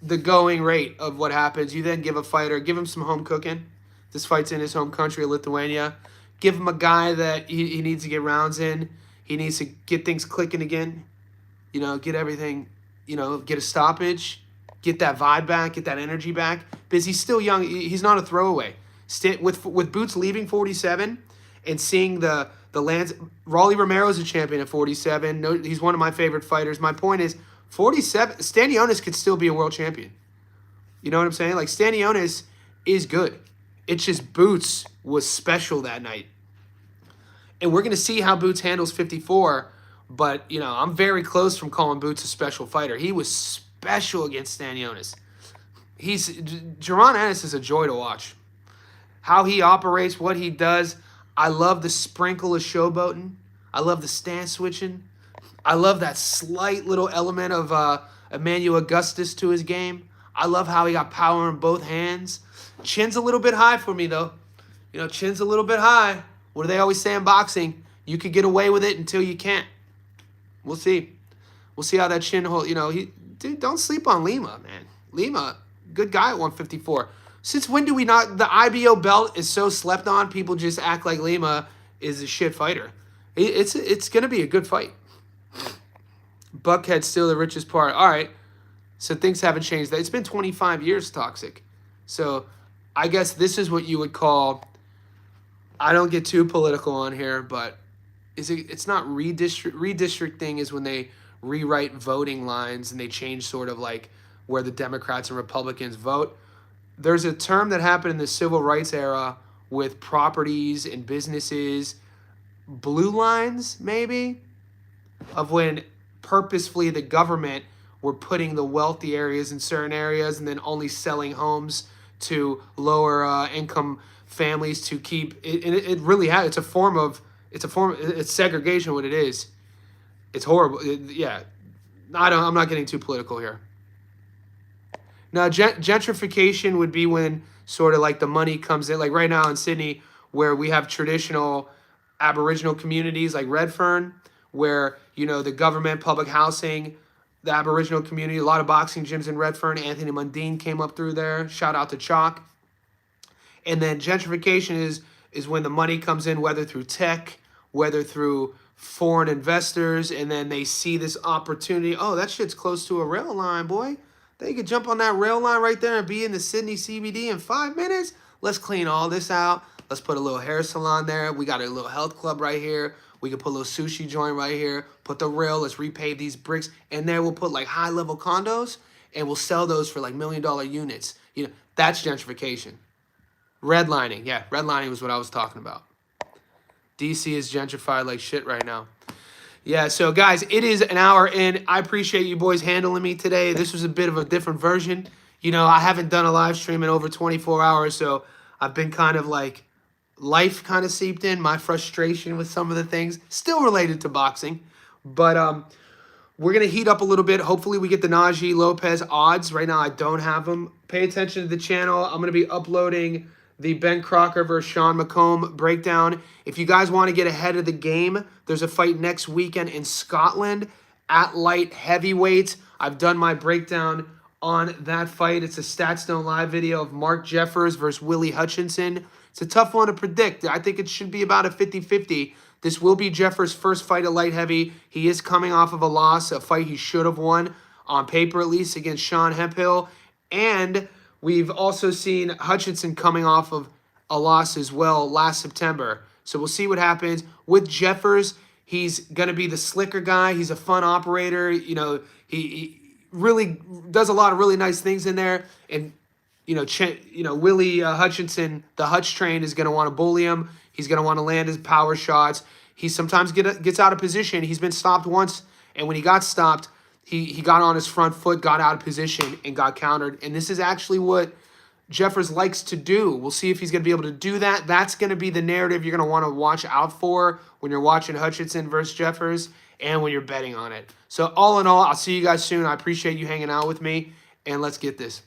the going rate of what happens. You then give a fighter, give him some home cooking. This fight's in his home country, Lithuania. Give him a guy that he needs to get rounds in. He needs to get things clicking again. You know, get everything, you know, get a stoppage. Get that vibe back, get that energy back. Because he's still young. He's not a throwaway. With Boots leaving 47 and seeing the lands. Rolly Romero's a champion at 47. No, he's one of my favorite fighters. My point is, 47, Stanionis could still be a world champion. You know what I'm saying? Like, Stanionis is good. It's just Boots was special that night. And we're going to see how Boots handles 54. But, you know, I'm very close from calling Boots a special fighter. He was special against Stanionis. Jaron Ennis is a joy to watch. How he operates, what he does. I love the sprinkle of showboating. I love the stance switching. I love that slight little element of Emmanuel Augustus to his game. I love how he got power in both hands. Chin's a little bit high for me, though. You know, chin's a little bit high. What do they always say in boxing? You could get away with it until you can't. We'll see. We'll see how that chin hold. You know, dude, don't sleep on Lima, man. Lima, good guy at 154. Since when do we not? The IBO belt is so slept on. People just act like Lima is a shit fighter. It's gonna be a good fight. Buckhead's still the richest part. All right. So things haven't changed. It's been 25 years, Toxic. So I guess this is what you would call, I don't get too political on here, but it's not redistrict. Redistricting is when they rewrite voting lines and they change sort of like where the Democrats and Republicans vote. There's a term that happened in the civil rights era with properties and businesses, blue lines maybe, of when purposefully the government were putting the wealthy areas in certain areas and then only selling homes to lower income families to keep it. It really has. It's segregation. What it is, it's horrible. Yeah, I'm not getting too political here. Now, gentrification would be when sort of like the money comes in, like right now in Sydney, where we have traditional Aboriginal communities like Redfern, where, you know, the government, public housing, the Aboriginal community, a lot of boxing gyms in Redfern. Anthony Mundine came up through there. Shout out to Chalk. And then gentrification is when the money comes in, whether through tech, whether through foreign investors, and then they see this opportunity. Oh, that shit's close to a rail line, boy. They could jump on that rail line right there and be in the Sydney CBD in 5 minutes. Let's clean all this out. Let's put a little hair salon there. We got a little health club right here. We could put a little sushi joint right here. Put the rail. Let's repave these bricks. And there we'll put like high-level condos, and we'll sell those for like $1 million units. You know, that's gentrification. Redlining. Yeah, redlining was what I was talking about. DC is gentrified like shit right now. Yeah, so guys, it is an hour in. I appreciate you boys handling me today. This was a bit of a different version. You know, I haven't done a live stream in over 24 hours, so I've been kind of like, life kind of seeped in, my frustration with some of the things, still related to boxing. But we're going to heat up a little bit. Hopefully we get the Najee Lopez odds. Right now I don't have them. Pay attention to the channel. I'm going to be uploading the Ben Crocker versus Sean McComb breakdown. If you guys want to get ahead of the game, there's a fight next weekend in Scotland at light heavyweight. I've done my breakdown on that fight. It's a Statstone Live video of Mark Jeffers versus Willie Hutchinson. It's a tough one to predict. I think it should be about a 50-50. This will be Jeffers' first fight at light heavy. He is coming off of a loss, a fight he should have won, on paper at least, against Sean Hemphill. And we've also seen Hutchinson coming off of a loss as well last September. So we'll see what happens. With Jeffers, He's going to be the slicker guy. He's a fun operator. You know, he really does a lot of really nice things in there. And, Willie Hutchinson, the Hutch train, is going to want to bully him. He's going to want to land his power shots. He sometimes gets out of position. He's been stopped once, and when he got stopped, he got on his front foot, got out of position, and got countered. And this is actually what Jeffers likes to do. We'll see if he's going to be able to do that. That's going to be the narrative you're going to want to watch out for when you're watching Hutchinson versus Jeffers and when you're betting on it. So all in all, I'll see you guys soon. I appreciate you hanging out with me, and let's get this.